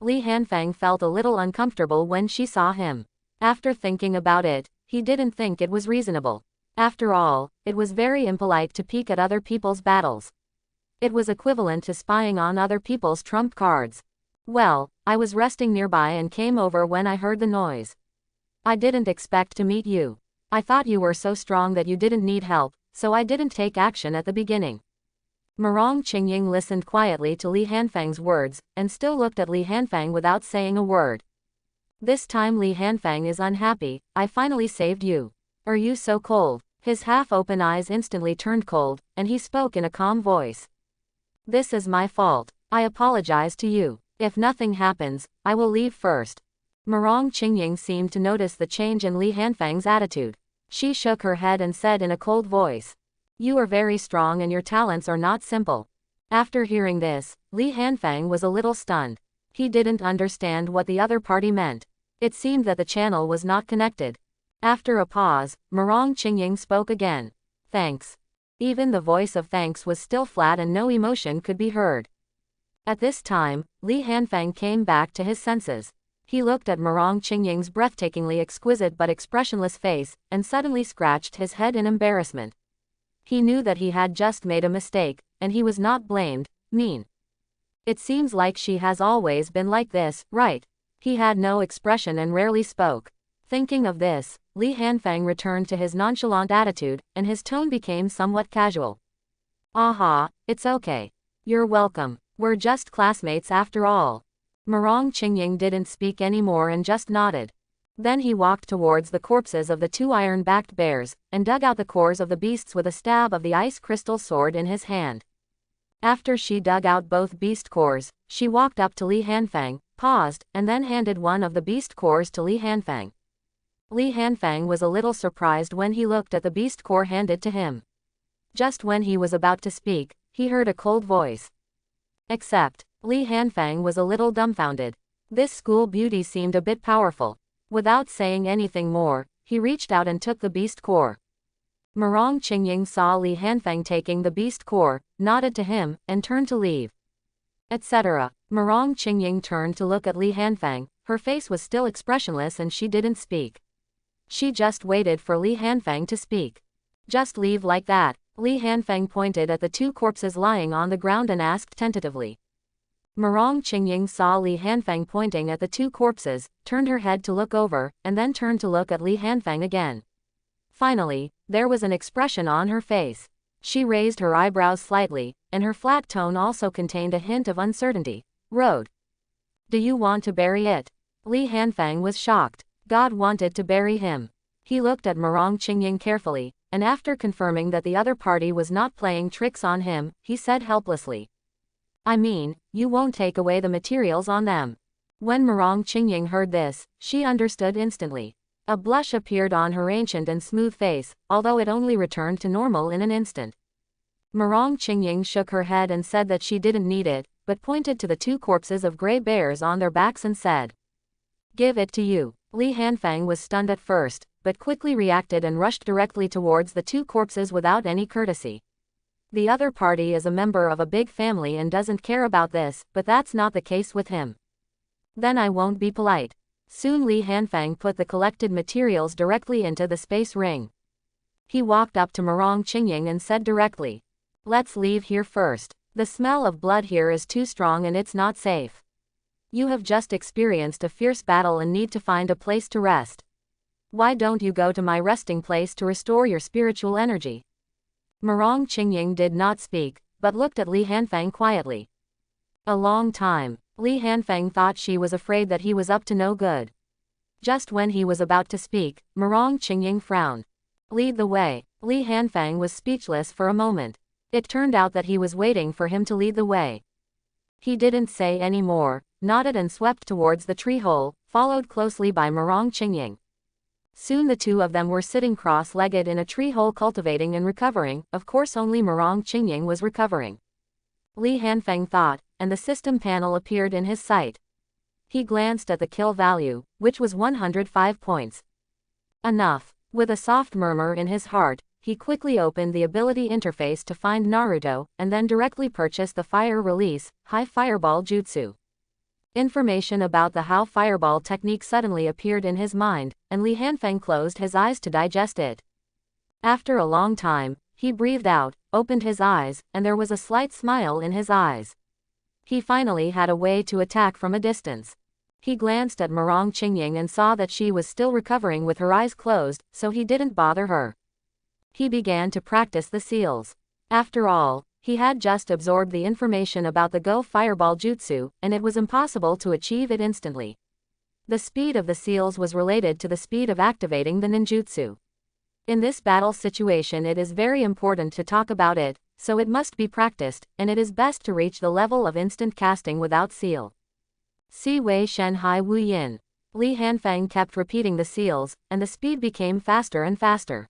Li Hanfang felt a little uncomfortable when she saw him. After thinking about it, he didn't think it was reasonable. After all, it was very impolite to peek at other people's battles. It was equivalent to spying on other people's trump cards. Well, I was resting nearby and came over when I heard the noise. I didn't expect to meet you. I thought you were so strong that you didn't need help, so I didn't take action at the beginning. Murong Qingying listened quietly to Li Hanfang's words, and still looked at Li Hanfang without saying a word. This time Li Hanfang is unhappy. I finally saved you. Are you so cold? His half-open eyes instantly turned cold, and he spoke in a calm voice. This is my fault. I apologize to you. If nothing happens, I will leave first. Murong Qingying seemed to notice the change in Li Hanfang's attitude. She shook her head and said in a cold voice, "You are very strong and your talents are not simple." After hearing this, Li Hanfang was a little stunned. He didn't understand what the other party meant. It seemed that the channel was not connected. After a pause, Murong Qingying spoke again. "Thanks." Even the voice of thanks was still flat and no emotion could be heard. At this time, Li Hanfang came back to his senses. He looked at Murong Qingying's breathtakingly exquisite but expressionless face, and suddenly scratched his head in embarrassment. He knew that he had just made a mistake, and he was not blamed. It seems like she has always been like this, right? He had no expression and rarely spoke. Thinking of this, Li Hanfang returned to his nonchalant attitude, and his tone became somewhat casual. "Aha, it's okay. You're welcome. We're just classmates after all." Murong Qingying didn't speak anymore and just nodded. Then he walked towards the corpses of the two iron-backed bears, and dug out the cores of the beasts with a stab of the ice crystal sword in his hand. After she dug out both beast cores, she walked up to Li Hanfang, paused, and then handed one of the beast cores to Li Hanfang. Li Hanfang was a little surprised when he looked at the beast core handed to him. Just when he was about to speak, he heard a cold voice. Except, Li Hanfang was a little dumbfounded. This school beauty seemed a bit powerful. Without saying anything more, he reached out and took the beast core. Murong Qingying saw Li Hanfang taking the beast core, nodded to him, and turned to leave. Etc. Murong Qingying turned to look at Li Hanfang. Her face was still expressionless and she didn't speak. She just waited for Li Hanfang to speak. "Just leave like that." Li Hanfang pointed at the two corpses lying on the ground and asked tentatively. Murong Qingying saw Li Hanfang pointing at the two corpses, turned her head to look over, and then turned to look at Li Hanfang again. Finally, there was an expression on her face. She raised her eyebrows slightly, and her flat tone also contained a hint of uncertainty. "Road. Do you want to bury it?" Li Hanfang was shocked. God wanted to bury him. He looked at Murong Qingying carefully, and after confirming that the other party was not playing tricks on him, he said helplessly, "I mean, you won't take away the materials on them." When Murong Qingying heard this, she understood instantly. A blush appeared on her ancient and smooth face, although it only returned to normal in an instant. Murong Qingying shook her head and said that she didn't need it, but pointed to the two corpses of gray bears on their backs and said, "Give it to you." Li Hanfang was stunned at first, but quickly reacted and rushed directly towards the two corpses without any courtesy. The other party is a member of a big family and doesn't care about this, but that's not the case with him. "Then I won't be polite." Soon Li Hanfang put the collected materials directly into the space ring. He walked up to Murong Qingying and said directly, "Let's leave here first. The smell of blood here is too strong and it's not safe. You have just experienced a fierce battle and need to find a place to rest. Why don't you go to my resting place to restore your spiritual energy?" Murong Qingying did not speak, but looked at Li Hanfang quietly. A long time, Li Hanfang thought she was afraid that he was up to no good. Just when he was about to speak, Murong Qingying frowned. "Lead the way." Li Hanfang was speechless for a moment. It turned out that he was waiting for him to lead the way. He didn't say any more, nodded and swept towards the tree hole, followed closely by Murong Qingying. Soon the two of them were sitting cross-legged in a tree hole cultivating and recovering. Of course only Murong Qingying was recovering. Li Hanfang thought, and the system panel appeared in his sight. He glanced at the kill value, which was 105 points. Enough. With a soft murmur in his heart, he quickly opened the ability interface to find Naruto, and then directly purchased the Fire Release, High Fireball Jutsu. Information about the How Fireball technique suddenly appeared in his mind, and Li Hanfeng closed his eyes to digest it. After a long time, he breathed out, opened his eyes, and there was a slight smile in his eyes. He finally had a way to attack from a distance. He glanced at Murong Qingying and saw that she was still recovering with her eyes closed, so he didn't bother her. He began to practice the seals. After all, he had just absorbed the information about the Go Fireball Jutsu, and it was impossible to achieve it instantly. The speed of the seals was related to the speed of activating the ninjutsu. In this battle situation it is very important to talk about it, so it must be practiced, and it is best to reach the level of instant casting without seal. Si Wei Shen Hai Wu Yin. Li Hanfeng kept repeating the seals, and the speed became faster and faster.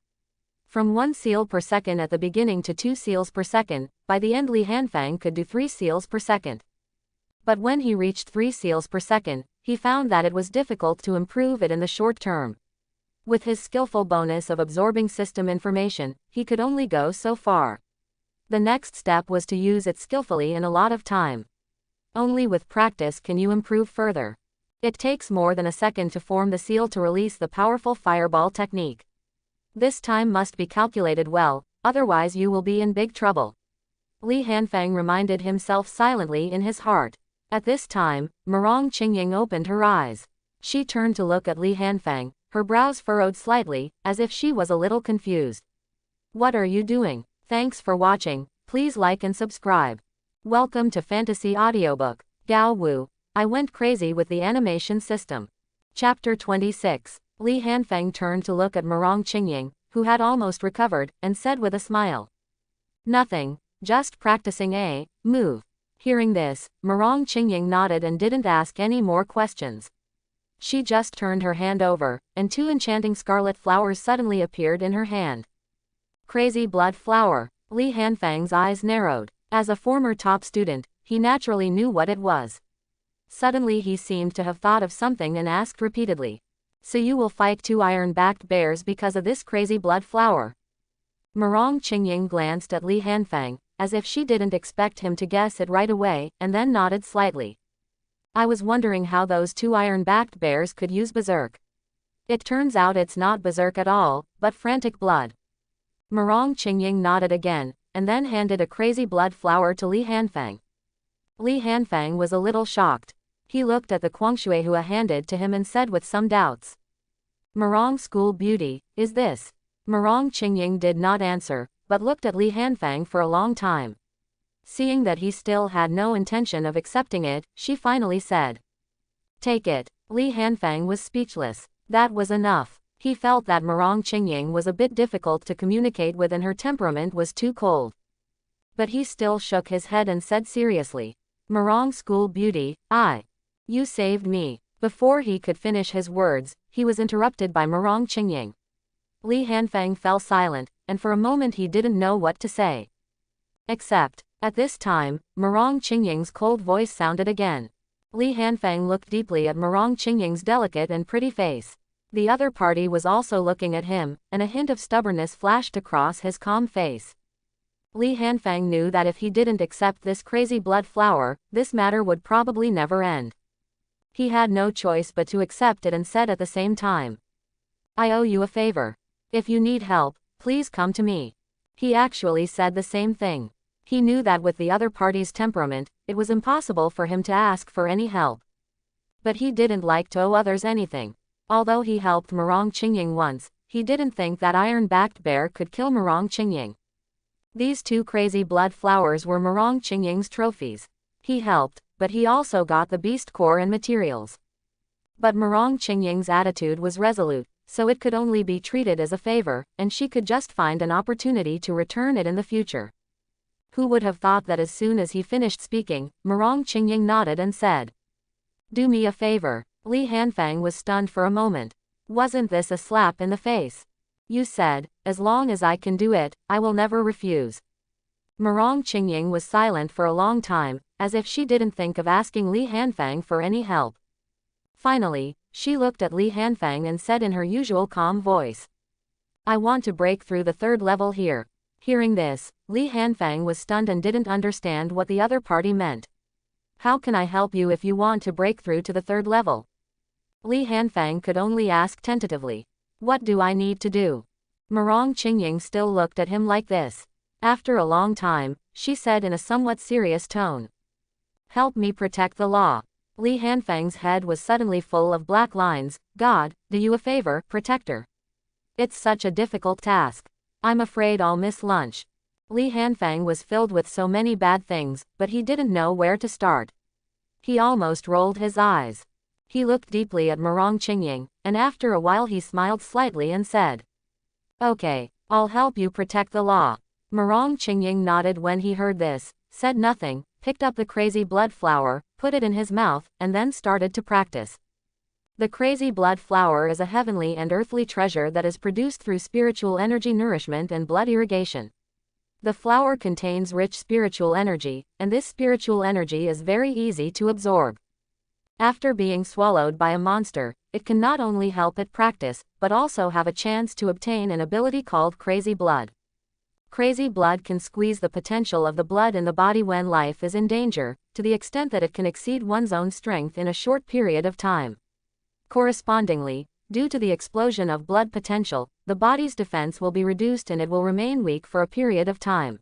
From 1 seal per second at the beginning to 2 seals per second, by the end Li Hanfeng could do 3 seals per second. But when he reached 3 seals per second, he found that it was difficult to improve it in the short term. With his skillful bonus of absorbing system information, he could only go so far. The next step was to use it skillfully in a lot of time. Only with practice can you improve further. It takes more than a second to form the seal to release the powerful fireball technique. This time must be calculated well, otherwise you will be in big trouble. Li Hanfeng reminded himself silently in his heart. At this time, Murong Qingying opened her eyes. She turned to look at Li Hanfeng, her brows furrowed slightly, as if she was a little confused. What are you doing? Thanks for watching, please like and subscribe. Welcome to Fantasy Audiobook, Gao Wu. I went crazy with the animation system. Chapter 26. Li Hanfeng turned to look at Murong Qingying, who had almost recovered, and said with a smile. Nothing, just practicing a move. Hearing this, Murong Qingying nodded and didn't ask any more questions. She just turned her hand over, and 2 enchanting scarlet flowers suddenly appeared in her hand. Crazy blood flower. Li Hanfeng's eyes narrowed. As a former top student, he naturally knew what it was. Suddenly he seemed to have thought of something and asked repeatedly. So you will fight 2 iron-backed bears because of this crazy blood flower? Murong Qingying glanced at Li Hanfeng, as if she didn't expect him to guess it right away, and then nodded slightly. I was wondering how those 2 iron-backed bears could use berserk. It turns out it's not berserk at all, but frantic blood. Murong Qingying nodded again, and then handed a crazy blood flower to Li Hanfeng. Li Hanfeng was a little shocked. He looked at the Guangshui who handed to him and said with some doubts. Murong School Beauty, is this? Murong Qingying did not answer, but looked at Li Hanfeng for a long time. Seeing that he still had no intention of accepting it, she finally said. Take it. Li Hanfeng was speechless. That was enough. He felt that Murong Qingying was a bit difficult to communicate with and her temperament was too cold. But he still shook his head and said seriously. Murong School Beauty, you saved me. Before he could finish his words, he was interrupted by Murong Qingying. Li Hanfeng fell silent, and for a moment he didn't know what to say. Except, at this time, Murong Qingying's cold voice sounded again. Li Hanfeng looked deeply at Murong Qingying's delicate and pretty face. The other party was also looking at him, and a hint of stubbornness flashed across his calm face. Li Hanfeng knew that if he didn't accept this crazy blood flower, this matter would probably never end. He had no choice but to accept it and said at the same time. I owe you a favor. If you need help, please come to me. He actually said the same thing. He knew that with the other party's temperament, it was impossible for him to ask for any help. But he didn't like to owe others anything. Although he helped Murong Qingying once, he didn't think that iron-backed bear could kill Murong Qingying. These 2 crazy blood flowers were Murong Qingying's trophies. He helped, but he also got the beast core and materials. But Murong Qingying's attitude was resolute, so it could only be treated as a favor, and she could just find an opportunity to return it in the future. Who would have thought that as soon as he finished speaking, Murong Qingying nodded and said. Do me a favor. Li Hanfeng was stunned for a moment. Wasn't this a slap in the face? You said, as long as I can do it, I will never refuse. Murong Qingying was silent for a long time, as if she didn't think of asking Li Hanfeng for any help. Finally, she looked at Li Hanfeng and said in her usual calm voice. I want to break through the 3rd level here. Hearing this, Li Hanfeng was stunned and didn't understand what the other party meant. How can I help you if you want to break through to the third level? Li Hanfang could only ask tentatively. What do I need to do? Murong Qingying still looked at him like this. After a long time, she said in a somewhat serious tone. Help me protect the law. Li Hanfang's head was suddenly full of black lines. God, do you a favor, protector. It's such a difficult task. I'm afraid I'll miss lunch. Li Hanfang was filled with so many bad things, but he didn't know where to start. He almost rolled his eyes. He looked deeply at Murong Qingying, and after a while he smiled slightly and said, Okay, I'll help you protect the law. Murong Qingying nodded when he heard this, said nothing, picked up the crazy blood flower, put it in his mouth, and then started to practice. The crazy blood flower is a heavenly and earthly treasure that is produced through spiritual energy nourishment and blood irrigation. The flower contains rich spiritual energy, and this spiritual energy is very easy to absorb. After being swallowed by a monster, it can not only help it practice, but also have a chance to obtain an ability called crazy blood. Crazy blood can squeeze the potential of the blood in the body when life is in danger, to the extent that it can exceed one's own strength in a short period of time. Correspondingly, due to the explosion of blood potential, the body's defense will be reduced and it will remain weak for a period of time.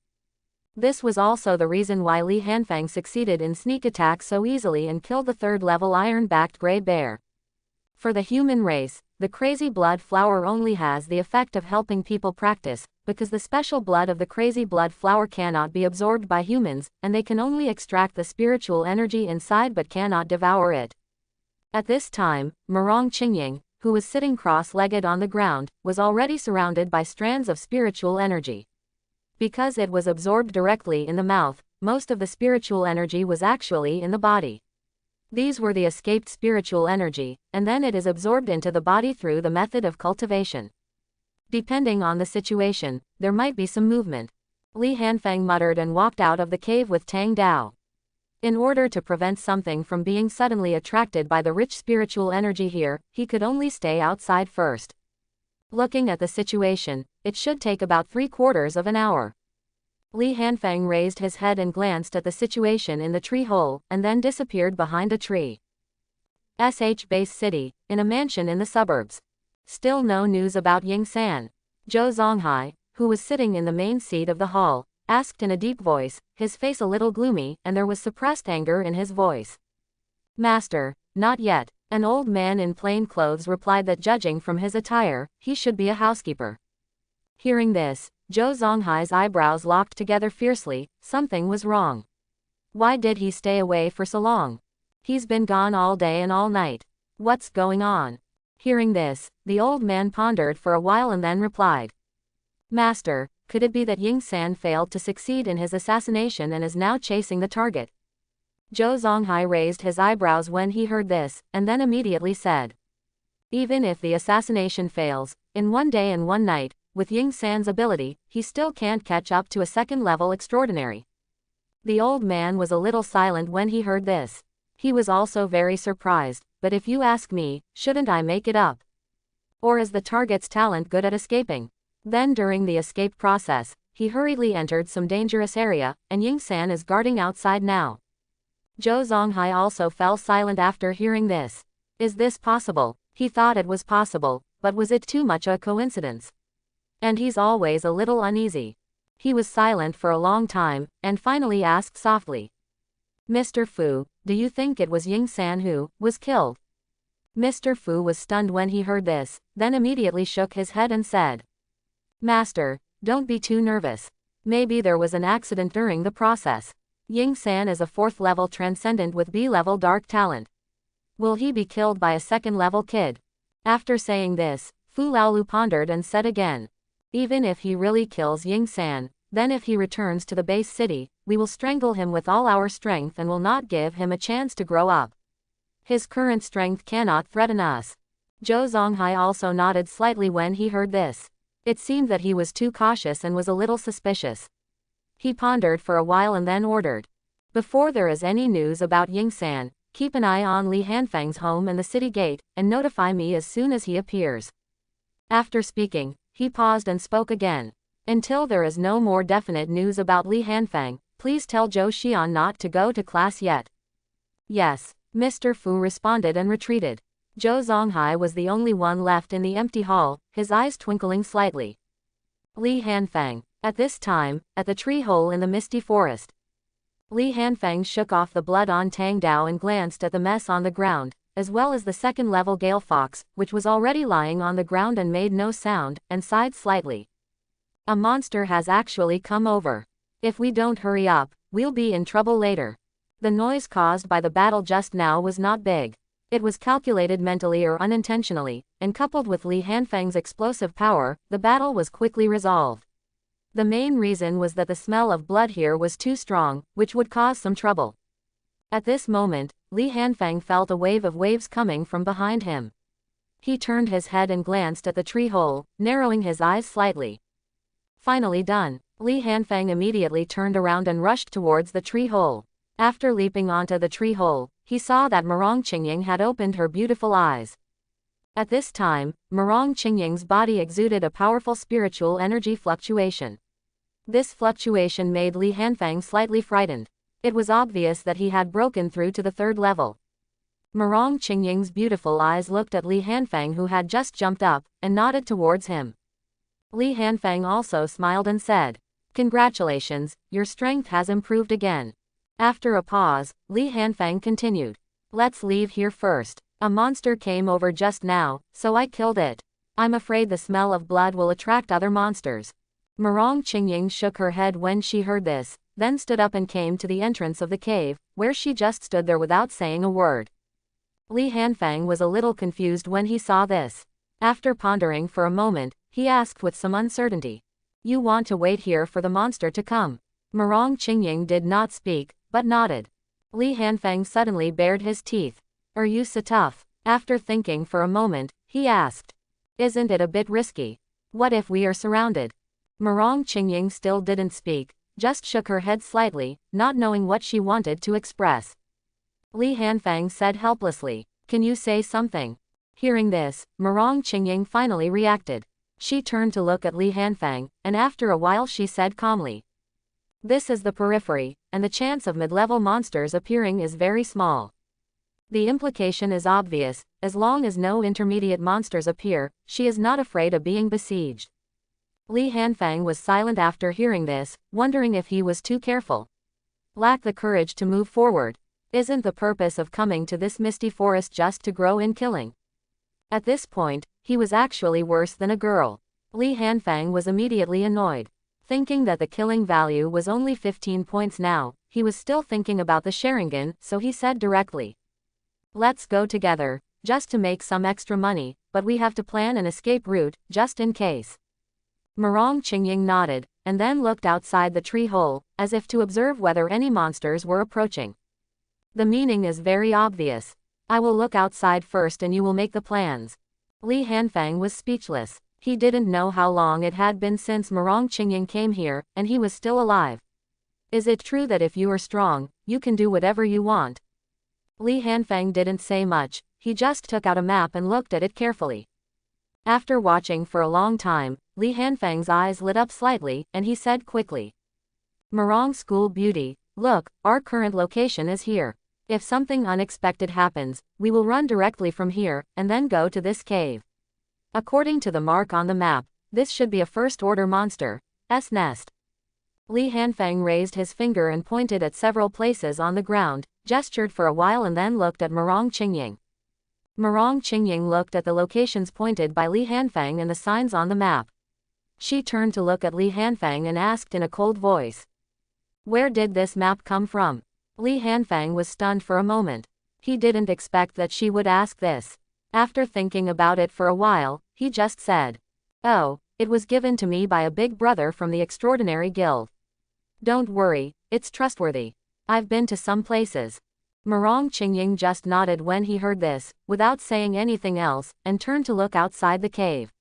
This was also the reason why Li Hanfang succeeded in sneak attack so easily and killed the third-level iron-backed gray bear. For the human race, the crazy blood flower only has the effect of helping people practice, because the special blood of the crazy blood flower cannot be absorbed by humans, and they can only extract the spiritual energy inside but cannot devour it. At this time, Murong Qingying, who was sitting cross-legged on the ground, was already surrounded by strands of spiritual energy. Because it was absorbed directly in the mouth, most of the spiritual energy was actually in the body. These were the escaped spiritual energy, and then it is absorbed into the body through the method of cultivation. Depending on the situation, there might be some movement. Li Hanfang muttered and walked out of the cave with Tang Dao. In order to prevent something from being suddenly attracted by the rich spiritual energy here, he could only stay outside first. Looking at the situation, it should take about 3/4 of an hour. Li Hanfang raised his head and glanced at the situation in the tree hole, and then disappeared behind a tree. Base City, in a mansion in the suburbs. Still no news about Ying San. Zhou Zonghai, who was sitting in the main seat of the hall, asked in a deep voice, his face a little gloomy, and there was suppressed anger in his voice. Master, not yet. An old man in plain clothes replied that judging from his attire, he should be a housekeeper. Hearing this, Zhou Zonghai's eyebrows locked together fiercely. Something was wrong. Why did he stay away for so long? He's been gone all day and all night. What's going on? Hearing this, the old man pondered for a while and then replied. Master, could it be that Ying San failed to succeed in his assassination and is now chasing the target? Zhou Zonghai raised his eyebrows when he heard this, and then immediately said. Even if the assassination fails, in 1 day and 1 night, with Ying San's ability, he still can't catch up to a second-level extraordinary. The old man was a little silent when he heard this. He was also very surprised, but if you ask me, shouldn't I make it up? Or is the target's talent good at escaping? Then during the escape process, he hurriedly entered some dangerous area, and Ying San is guarding outside now. Zhou Zonghai also fell silent after hearing this. Is this possible? He thought it was possible, but was it too much a coincidence? And he's always a little uneasy. He was silent for a long time, and finally asked softly. Mr. Fu, do you think it was Ying San who was killed? Mr. Fu was stunned when he heard this, then immediately shook his head and said. Master, don't be too nervous. Maybe there was an accident during the process. Ying San is a 4th-level transcendent with B-level dark talent. Will he be killed by a 2nd-level kid? After saying this, Fu Laolu pondered and said again. Even if he really kills Ying San, then if he returns to the base city, we will strangle him with all our strength and will not give him a chance to grow up. His current strength cannot threaten us. Zhou Zonghai also nodded slightly when he heard this. It seemed that he was too cautious and was a little suspicious. He pondered for a while and then ordered. Before there is any news about Ying San, keep an eye on Li Hanfang's home and the city gate, and notify me as soon as he appears. After speaking, he paused and spoke again. Until there is no more definite news about Li Hanfang, please tell Zhou Xian not to go to class yet. Yes, Mr. Fu responded and retreated. Zhou Zonghai was the only one left in the empty hall, his eyes twinkling slightly. Li Hanfang. At this time, at the tree hole in the misty forest. Li Hanfang shook off the blood on Tang Dao and glanced at the mess on the ground, as well as the second-level Gale Fox, which was already lying on the ground and made no sound, and sighed slightly. A monster has actually come over. If we don't hurry up, we'll be in trouble later. The noise caused by the battle just now was not big. It was calculated mentally or unintentionally, and coupled with Li Hanfang's explosive power, the battle was quickly resolved. The main reason was that the smell of blood here was too strong, which would cause some trouble. At this moment, Li Hanfang felt a wave of waves coming from behind him. He turned his head and glanced at the tree hole, narrowing his eyes slightly. Finally done. Li Hanfang immediately turned around and rushed towards the tree hole. After leaping onto the tree hole, he saw that Murong Qingying had opened her beautiful eyes. At this time, Murong Qingying's body exuded a powerful spiritual energy fluctuation. This fluctuation made Li Hanfang slightly frightened. It was obvious that he had broken through to the third level. Murong Qingying's beautiful eyes looked at Li Hanfang, who had just jumped up, and nodded towards him. Li Hanfang also smiled and said, "Congratulations, your strength has improved again." After a pause, Li Hanfang continued, "Let's leave here first. A monster came over just now, so I killed it. I'm afraid the smell of blood will attract other monsters." Murong Qingying shook her head when she heard this, then stood up and came to the entrance of the cave, where she just stood there without saying a word. Li Hanfang was a little confused when he saw this. After pondering for a moment, he asked with some uncertainty, "You want to wait here for the monster to come?" Murong Qingying did not speak, but nodded. Li Hanfang suddenly bared his teeth. "Are you so tough?" After thinking for a moment, he asked, "Isn't it a bit risky? What if we are surrounded?" Murong Qingying still didn't speak, just shook her head slightly, not knowing what she wanted to express. Li Hanfang said helplessly, "Can you say something?" Hearing this, Murong Qingying finally reacted. She turned to look at Li Hanfang, and after a while she said calmly, "This is the periphery, and the chance of mid-level monsters appearing is very small. The implication is obvious, as long as no intermediate monsters appear, she is not afraid of being besieged." Li Hanfang was silent after hearing this, wondering if he was too careful. Lack the courage to move forward. Isn't the purpose of coming to this misty forest just to grow in killing? At this point, he was actually worse than a girl. Li Hanfang was immediately annoyed. Thinking that the killing value was only 15 points now, he was still thinking about the Sharingan, so he said directly, "Let's go together, just to make some extra money, but we have to plan an escape route, just in case." Murong Qingying nodded, and then looked outside the tree hole, as if to observe whether any monsters were approaching. "The meaning is very obvious. I will look outside first and you will make the plans." Li Hanfang was speechless. He didn't know how long it had been since Murong Qingying came here, and he was still alive. "Is it true that if you are strong, you can do whatever you want?" Li Hanfang didn't say much, he just took out a map and looked at it carefully. After watching for a long time, Li Hanfang's eyes lit up slightly, and he said quickly, "Murong School Beauty, look, our current location is here. If something unexpected happens, we will run directly from here, and then go to this cave. According to the mark on the map, this should be a first-order monster's nest." Li Hanfang raised his finger and pointed at several places on the ground, gestured for a while and then looked at Murong Qingying. Murong Qingying looked at the locations pointed by Li Hanfang and the signs on the map. She turned to look at Li Hanfang and asked in a cold voice, "Where did this map come from?" Li Hanfang was stunned for a moment. He didn't expect that she would ask this. After thinking about it for a while, he just said, "Oh, it was given to me by a big brother from the Extraordinary Guild. Don't worry, it's trustworthy. I've been to some places." Murong Qingying just nodded when he heard this, without saying anything else, and turned to look outside the cave.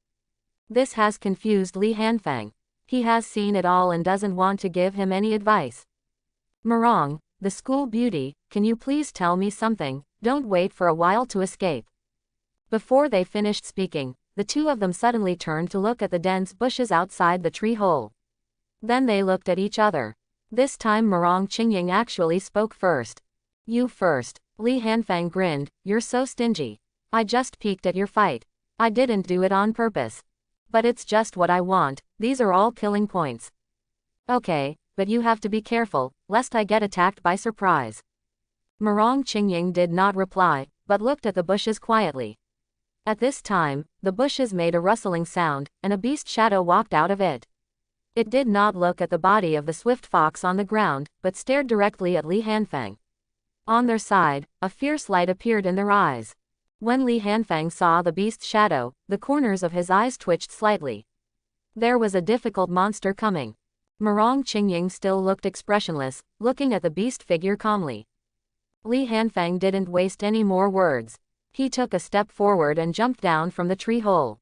This has confused Li Hanfang. He has seen it all and doesn't want to give him any advice. "Murong, the school beauty, can you please tell me something? Don't wait for a while to escape." Before they finished speaking, the two of them suddenly turned to look at the dense bushes outside the tree hole. Then they looked at each other. This time Murong Qingying actually spoke first. You first. Li Hanfang grinned, you're so stingy. I just peeked at your fight. I didn't do it on purpose. But it's just what I want, these are all killing points. Okay, but you have to be careful, lest I get attacked by surprise. Murong Qingying did not reply, but looked at the bushes quietly. At this time, the bushes made a rustling sound, and a beast shadow walked out of it. It did not look at the body of the swift fox on the ground, but stared directly at Li Hanfang. On their side, a fierce light appeared in their eyes. When Li Hanfang saw the beast's shadow, the corners of his eyes twitched slightly. There was a difficult monster coming. Murong Qingying still looked expressionless, looking at the beast figure calmly. Li Hanfang didn't waste any more words. He took a step forward and jumped down from the tree hole.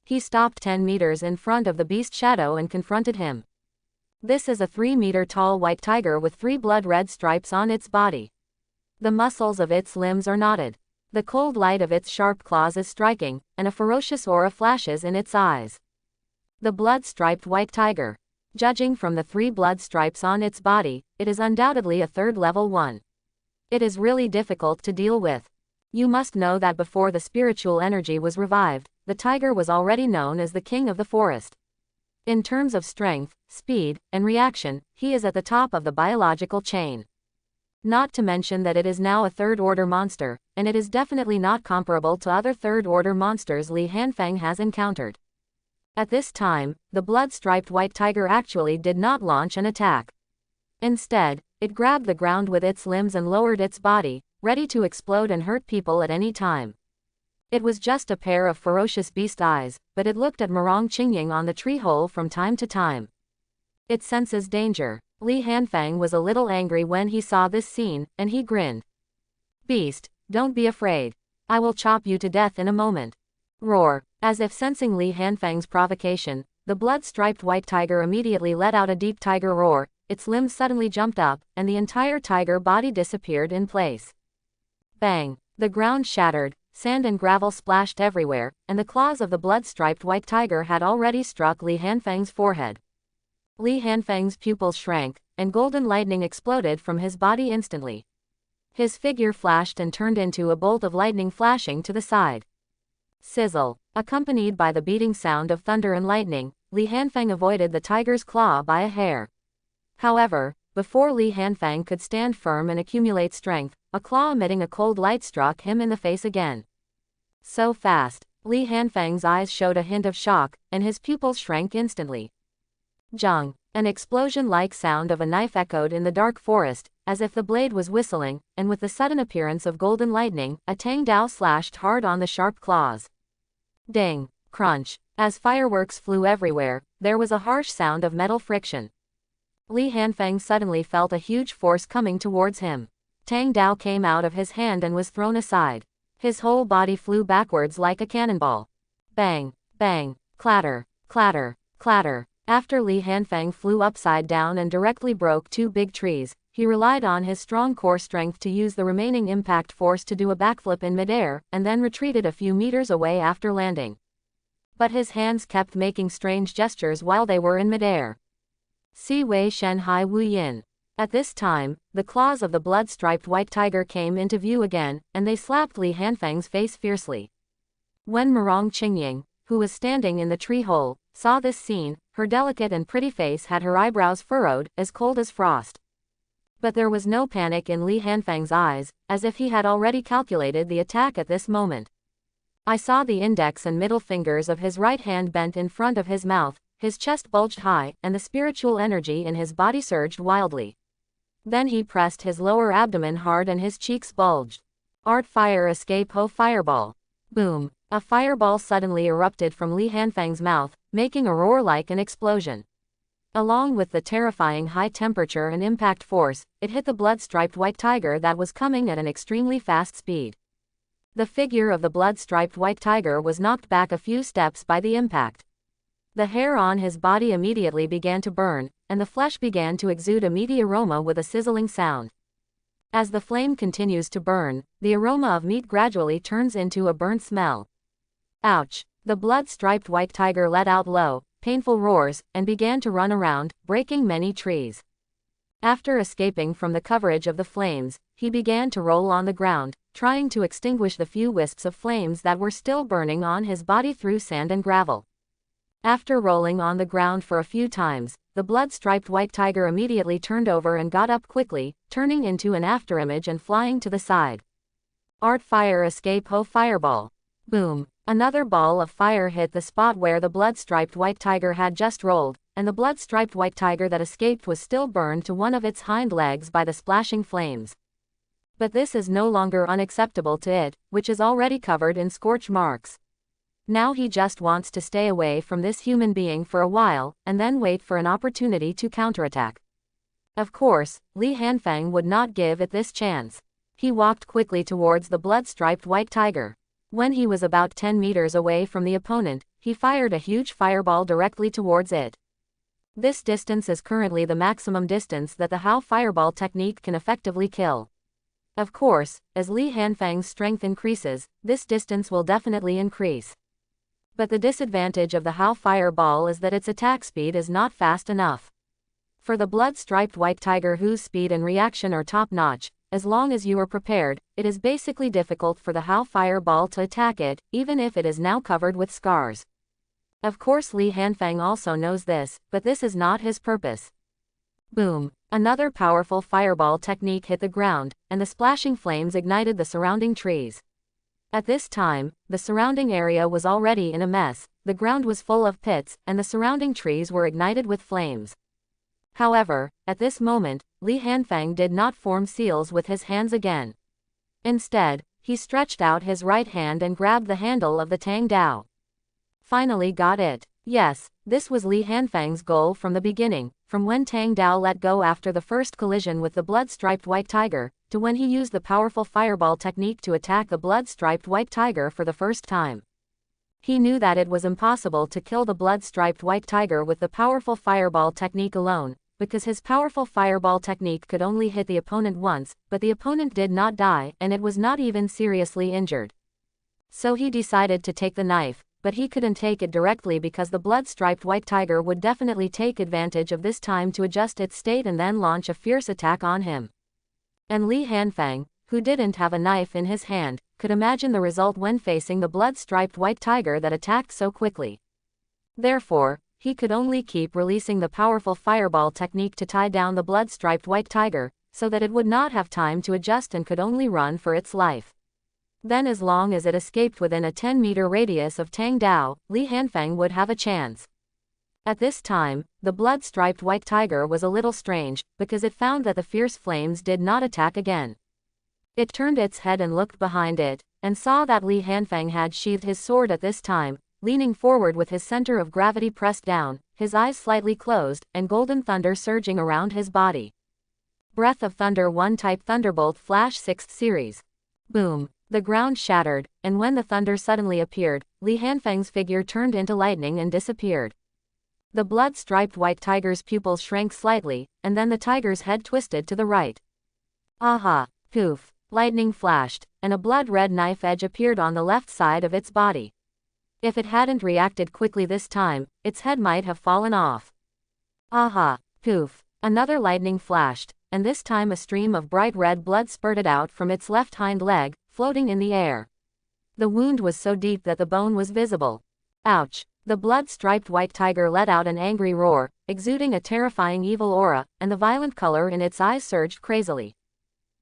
He stopped 10 meters in front of the beast shadow and confronted him. This is a 3-meter-tall white tiger with 3 blood-red stripes on its body. The muscles of its limbs are knotted. The cold light of its sharp claws is striking, and a ferocious aura flashes in its eyes. The blood-striped white tiger. Judging from the 3 blood stripes on its body, it is undoubtedly a 3rd level one. It is really difficult to deal with. You must know that before the spiritual energy was revived, the tiger was already known as the king of the forest. In terms of strength, speed, and reaction, he is at the top of the biological chain. Not to mention that it is now a 3rd-order monster, and it is definitely not comparable to other 3rd-order monsters Li Hanfang has encountered. At this time, the blood-striped white tiger actually did not launch an attack. Instead, it grabbed the ground with its limbs and lowered its body, ready to explode and hurt people at any time. It was just a pair of ferocious beast eyes, but it looked at Murong Qingying on the tree hole from time to time. It senses danger. Li Hanfang was a little angry when he saw this scene, and he grinned. Beast, don't be afraid. I will chop you to death in a moment. Roar. As if sensing Li Hanfang's provocation, the blood-striped white tiger immediately let out a deep tiger roar, its limbs suddenly jumped up, and the entire tiger body disappeared in place. Bang! The ground shattered, sand and gravel splashed everywhere, and the claws of the blood-striped white tiger had already struck Li Hanfang's forehead. Li Hanfang's pupils shrank, and golden lightning exploded from his body instantly. His figure flashed and turned into a bolt of lightning flashing to the side. Sizzle. Accompanied by the beating sound of thunder and lightning, Li Hanfang avoided the tiger's claw by a hair. However, before Li Hanfang could stand firm and accumulate strength, a claw emitting a cold light struck him in the face again. So fast. Li Hanfang's eyes showed a hint of shock, and his pupils shrank instantly. Zhang. An explosion-like sound of a knife echoed in the dark forest, as if the blade was whistling, and with the sudden appearance of golden lightning, a tang dao slashed hard on the sharp claws. Ding. Crunch. As fireworks flew everywhere, there was a harsh sound of metal friction. Li Hanfang suddenly felt a huge force coming towards him. Tang dao came out of his hand and was thrown aside. His whole body flew backwards like a cannonball. Bang. Bang. Clatter. Clatter. Clatter. After Li Hanfang flew upside down and directly broke 2 big trees, he relied on his strong core strength to use the remaining impact force to do a backflip in midair, and then retreated a few meters away after landing. But his hands kept making strange gestures while they were in midair. Si Wei Shen Hai Wu Yin. At this time, the claws of the blood-striped white tiger came into view again, and they slapped Li Hanfang's face fiercely. When Murong Qingying, who was standing in the tree hole, saw this scene, her delicate and pretty face had her eyebrows furrowed, as cold as frost. But there was no panic in Li Hanfang's eyes, as if he had already calculated the attack at this moment. I saw the index and middle fingers of his right hand bent in front of his mouth, his chest bulged high, and the spiritual energy in his body surged wildly. Then he pressed his lower abdomen hard and his cheeks bulged. Art fire escape ho fireball. Boom. A fireball suddenly erupted from Li Hanfang's mouth, making a roar like an explosion. Along with the terrifying high temperature and impact force, it hit the blood-striped white tiger that was coming at an extremely fast speed. The figure of the blood-striped white tiger was knocked back a few steps by the impact. The hair on his body immediately began to burn, and the flesh began to exude a meaty aroma with a sizzling sound. As the flame continues to burn, the aroma of meat gradually turns into a burnt smell. Ouch! The blood-striped white tiger let out low, painful roars, and began to run around, breaking many trees. After escaping from the coverage of the flames, he began to roll on the ground, trying to extinguish the few wisps of flames that were still burning on his body through sand and gravel. After rolling on the ground for a few times, the blood-striped white tiger immediately turned over and got up quickly, turning into an afterimage and flying to the side. Art fire escape ho fireball. Boom. Another ball of fire hit the spot where the blood-striped white tiger had just rolled, and the blood-striped white tiger that escaped was still burned to one of its hind legs by the splashing flames. But this is no longer unacceptable to it, which is already covered in scorch marks. Now he just wants to stay away from this human being for a while, and then wait for an opportunity to counterattack. Of course, Li Hanfang would not give it this chance. He walked quickly towards the blood-striped white tiger. When he was about 10 meters away from the opponent, he fired a huge fireball directly towards it. This distance is currently the maximum distance that the Hao fireball technique can effectively kill. Of course, as Li Hanfang's strength increases, this distance will definitely increase. But the disadvantage of the Hao fireball is that its attack speed is not fast enough. For the blood-striped white tiger whose speed and reaction are top-notch, as long as you are prepared, it is basically difficult for the Hao fireball to attack it, even if it is now covered with scars. Of course Li Hanfang also knows this, but this is not his purpose. Boom! Another powerful fireball technique hit the ground, and the splashing flames ignited the surrounding trees. At this time, the surrounding area was already in a mess, the ground was full of pits, and the surrounding trees were ignited with flames. However, at this moment, Li Hanfang did not form seals with his hands again. Instead, he stretched out his right hand and grabbed the handle of the Tang Dao. Finally got it. Yes, this was Li Hanfang's goal from the beginning, from when Tang Dao let go after the first collision with the blood-striped white tiger, to when he used the powerful fireball technique to attack the blood-striped white tiger for the first time. He knew that it was impossible to kill the blood-striped white tiger with the powerful fireball technique alone, because his powerful fireball technique could only hit the opponent once, but the opponent did not die, and it was not even seriously injured. So he decided to take the knife, but he couldn't take it directly because the blood-striped white tiger would definitely take advantage of this time to adjust its state and then launch a fierce attack on him. And Li Hanfang, who didn't have a knife in his hand, could imagine the result when facing the blood-striped white tiger that attacked so quickly. Therefore, he could only keep releasing the powerful fireball technique to tie down the blood-striped white tiger, so that it would not have time to adjust and could only run for its life. Then as long as it escaped within a 10-meter radius of Tang Dao, Li Hanfang would have a chance. At this time, the blood-striped white tiger was a little strange, because it found that the fierce flames did not attack again. It turned its head and looked behind it, and saw that Li Hanfang had sheathed his sword at this time, leaning forward with his center of gravity pressed down, his eyes slightly closed, and golden thunder surging around his body. Breath of Thunder 1 Type Thunderbolt Flash 6th Series. Boom! The ground shattered, and when the thunder suddenly appeared, Li Hanfang's figure turned into lightning and disappeared. The blood-striped white tiger's pupils shrank slightly, and then the tiger's head twisted to the right. Aha! Poof! Lightning flashed, and a blood-red knife edge appeared on the left side of its body. If it hadn't reacted quickly this time, its head might have fallen off. Aha! Poof! Another lightning flashed, and this time a stream of bright red blood spurted out from its left hind leg, floating in the air. The wound was so deep that the bone was visible. Ouch! The blood-striped white tiger let out an angry roar, exuding a terrifying evil aura, and the violent color in its eyes surged crazily.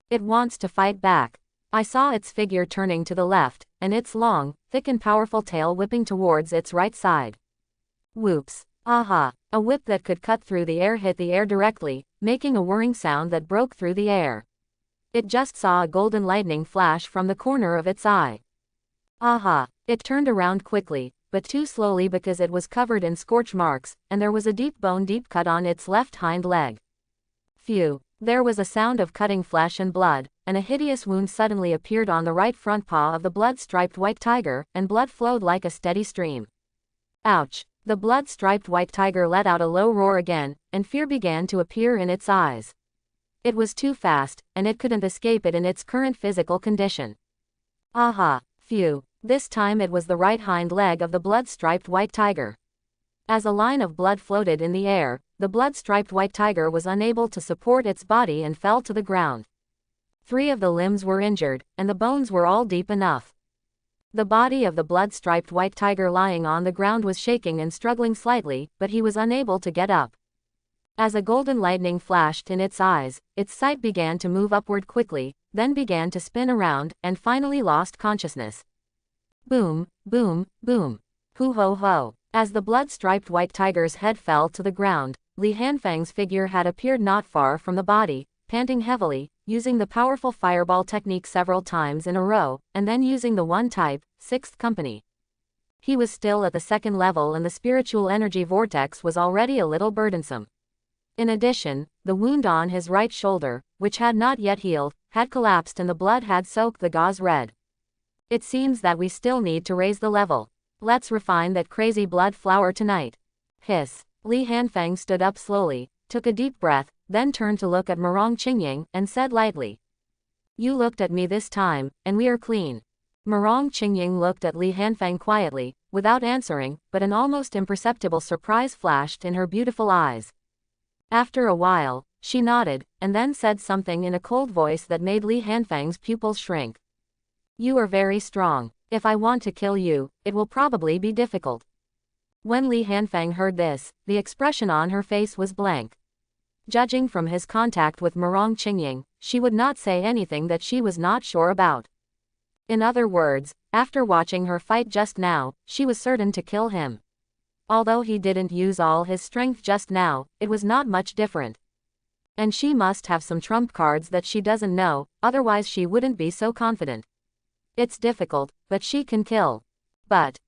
It wants to fight back. I saw its figure turning to the left, and its long, thick and powerful tail whipping towards its right side. Whoops! Aha! A whip that could cut through the air hit the air directly, making a whirring sound that broke through the air. It just saw a golden lightning flash from the corner of its eye. Aha! It turned around quickly, but too slowly because it was covered in scorch marks, and there was a deep cut on its left hind leg. Phew! There was a sound of cutting flesh and blood, and a hideous wound suddenly appeared on the right front paw of the blood-striped white tiger, and blood flowed like a steady stream. Ouch! The blood-striped white tiger let out a low roar again, and fear began to appear in its eyes. It was too fast, and it couldn't escape it in its current physical condition. Aha! Phew! This time it was the right hind leg of the blood-striped white tiger. As a line of blood floated in the air, the blood-striped white tiger was unable to support its body and fell to the ground. 3 of the limbs were injured, and the bones were all deep enough. The body of the blood-striped white tiger lying on the ground was shaking and struggling slightly, but he was unable to get up. As a golden lightning flashed in its eyes, its sight began to move upward quickly, then began to spin around, and finally lost consciousness. Boom, boom, boom. Hoo ho ho. As the blood-striped white tiger's head fell to the ground, Li Hanfeng's figure had appeared not far from the body, panting heavily, using the powerful fireball technique several times in a row, and then using the one-type, 6th company. He was still at the 2nd level and the spiritual energy vortex was already a little burdensome. In addition, the wound on his right shoulder, which had not yet healed, had collapsed and the blood had soaked the gauze red. It seems that we still need to raise the level. Let's refine that crazy blood flower tonight. Hiss. Li Hanfeng stood up slowly, took a deep breath, then turned to look at Murong Qingying, and said lightly. You looked at me this time, and we are clean. Murong Qingying looked at Li Hanfeng quietly, without answering, but an almost imperceptible surprise flashed in her beautiful eyes. After a while, she nodded, and then said something in a cold voice that made Li Hanfeng's pupils shrink. You are very strong. If I want to kill you, it will probably be difficult. When Li Hanfeng heard this, the expression on her face was blank. Judging from his contact with Murong Qingying, she would not say anything that she was not sure about. In other words, after watching her fight just now, she was certain to kill him. Although he didn't use all his strength just now, it was not much different. And she must have some trump cards that she doesn't know, otherwise she wouldn't be so confident. It's difficult, but she can kill. But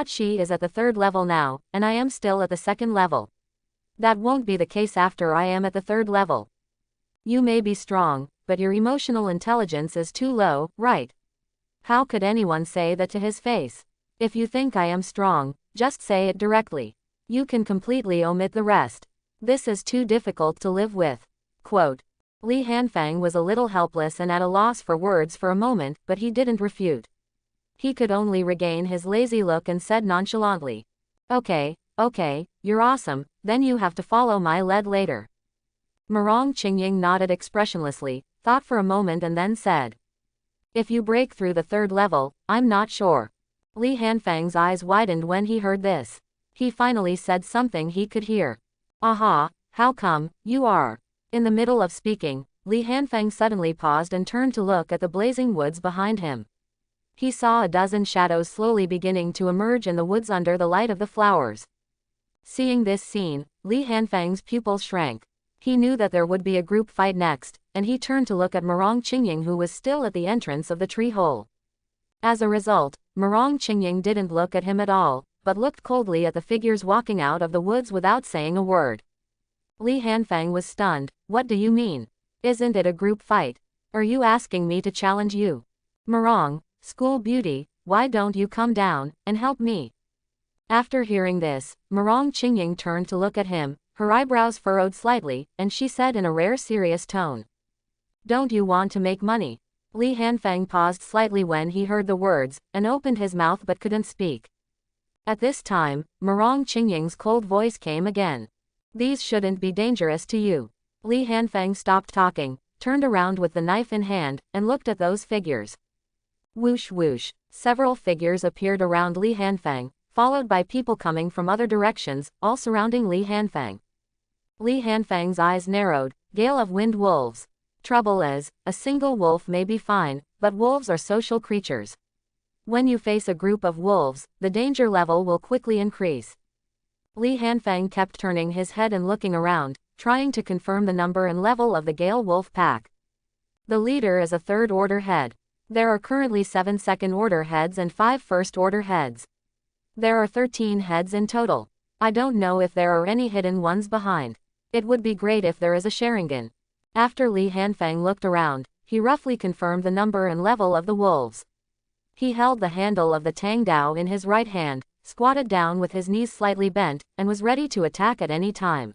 she is at the 3rd level now, and I am still at the 2nd level. That won't be the case after I am at the 3rd level. You may be strong, but your emotional intelligence is too low, right? How could anyone say that to his face? If you think I am strong, just say it directly. You can completely omit the rest. This is too difficult to live with. Quote. Li Hanfeng was a little helpless and at a loss for words for a moment, but he didn't refute. He could only regain his lazy look and said nonchalantly. Okay, you're awesome, then you have to follow my lead later. Murong Qingying nodded expressionlessly, thought for a moment and then said. If you break through the 3rd level, I'm not sure. Li Hanfeng's eyes widened when he heard this. He finally said something he could hear. Aha, how come, you are? In the middle of speaking, Li Hanfeng suddenly paused and turned to look at the blazing woods behind him. He saw a dozen shadows slowly beginning to emerge in the woods under the light of the flowers. Seeing this scene, Li Hanfeng's pupils shrank. He knew that there would be a group fight next, and he turned to look at Murong Qingying who was still at the entrance of the tree hole. As a result, Murong Qingying didn't look at him at all, but looked coldly at the figures walking out of the woods without saying a word. Li Hanfeng was stunned. What do you mean? Isn't it a group fight? Are you asking me to challenge you? Murong, school beauty, why don't you come down and help me? After hearing this, Murong Qingying turned to look at him, her eyebrows furrowed slightly, and she said in a rare serious tone. Don't you want to make money? Li Hanfeng paused slightly when he heard the words, and opened his mouth but couldn't speak. At this time, Murong Qingying's cold voice came again. These shouldn't be dangerous to you. Li Hanfeng stopped talking, turned around with the knife in hand, and looked at those figures. Whoosh whoosh, several figures appeared around Li Hanfeng, followed by people coming from other directions, all surrounding Li Hanfeng. Li Hanfeng's eyes narrowed. Gale of wind wolves. Trouble is, a single wolf may be fine, but wolves are social creatures. When you face a group of wolves, the danger level will quickly increase. Li Hanfeng kept turning his head and looking around, trying to confirm the number and level of the Gale wolf pack. The leader is a 3rd-order head. There are currently 7 2nd-order heads and 5 1st-order heads. There are 13 heads in total. I don't know if there are any hidden ones behind. It would be great if there is a Sharingan. After Li Hanfeng looked around, he roughly confirmed the number and level of the wolves. He held the handle of the Tang Dao in his right hand, squatted down with his knees slightly bent, and was ready to attack at any time.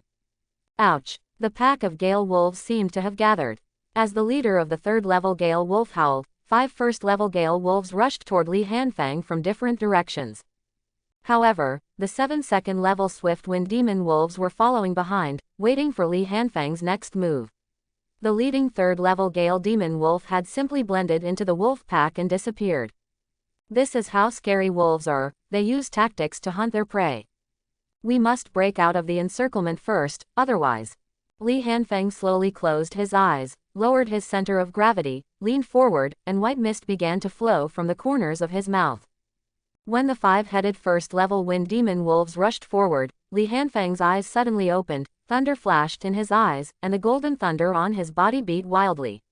Ouch! The pack of Gale wolves seemed to have gathered. As the leader of the 3rd-level Gale wolf howled, 5 1st-level Gale wolves rushed toward Li Hanfeng from different directions. However, the 7th level Swift Wind Demon Wolves were following behind, waiting for Li Hanfeng's next move. The leading 3rd level Gale Demon Wolf had simply blended into the wolf pack and disappeared. This is how scary wolves are, they use tactics to hunt their prey. We must break out of the encirclement first, otherwise. Li Hanfeng slowly closed his eyes, lowered his center of gravity, leaned forward, and white mist began to flow from the corners of his mouth. When the 5-headed 1st level Wind Demon Wolves rushed forward, Li Hanfeng's eyes suddenly opened, thunder flashed in his eyes, and the golden thunder on his body beat wildly.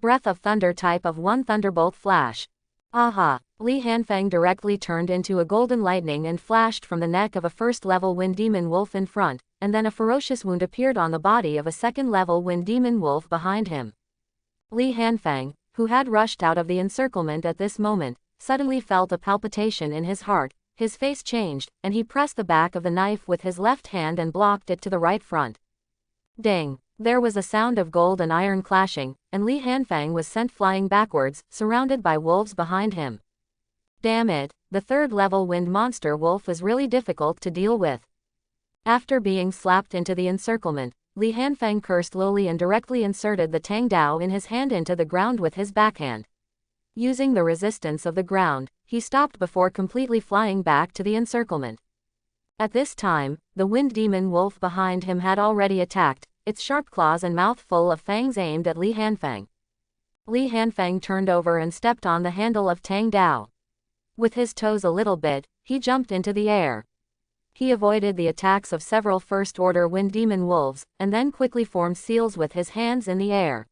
Breath of thunder type of 1 thunderbolt flash. Aha! Li Hanfeng directly turned into a golden lightning and flashed from the neck of a 1st level Wind Demon Wolf in front, and then a ferocious wound appeared on the body of a 2nd level Wind Demon Wolf behind him. Li Hanfeng, who had rushed out of the encirclement at this moment, suddenly felt a palpitation in his heart, his face changed, and he pressed the back of the knife with his left hand and blocked it to the right front. Ding! There was a sound of gold and iron clashing, and Li Hanfeng was sent flying backwards, surrounded by wolves behind him. Damn it, the 3rd level Wind Monster Wolf is really difficult to deal with. After being slapped into the encirclement, Li Hanfeng cursed lowly and directly inserted the Tang Dao in his hand into the ground with his backhand. Using the resistance of the ground, he stopped before completely flying back to the encirclement. At this time, the Wind Demon Wolf behind him had already attacked, its sharp claws and mouth full of fangs aimed at Li Hanfeng. Li Hanfeng turned over and stepped on the handle of Tang Dao. With his toes a little bit, he jumped into the air. He avoided the attacks of several first-order Wind Demon Wolves, and then quickly formed seals with his hands in the air.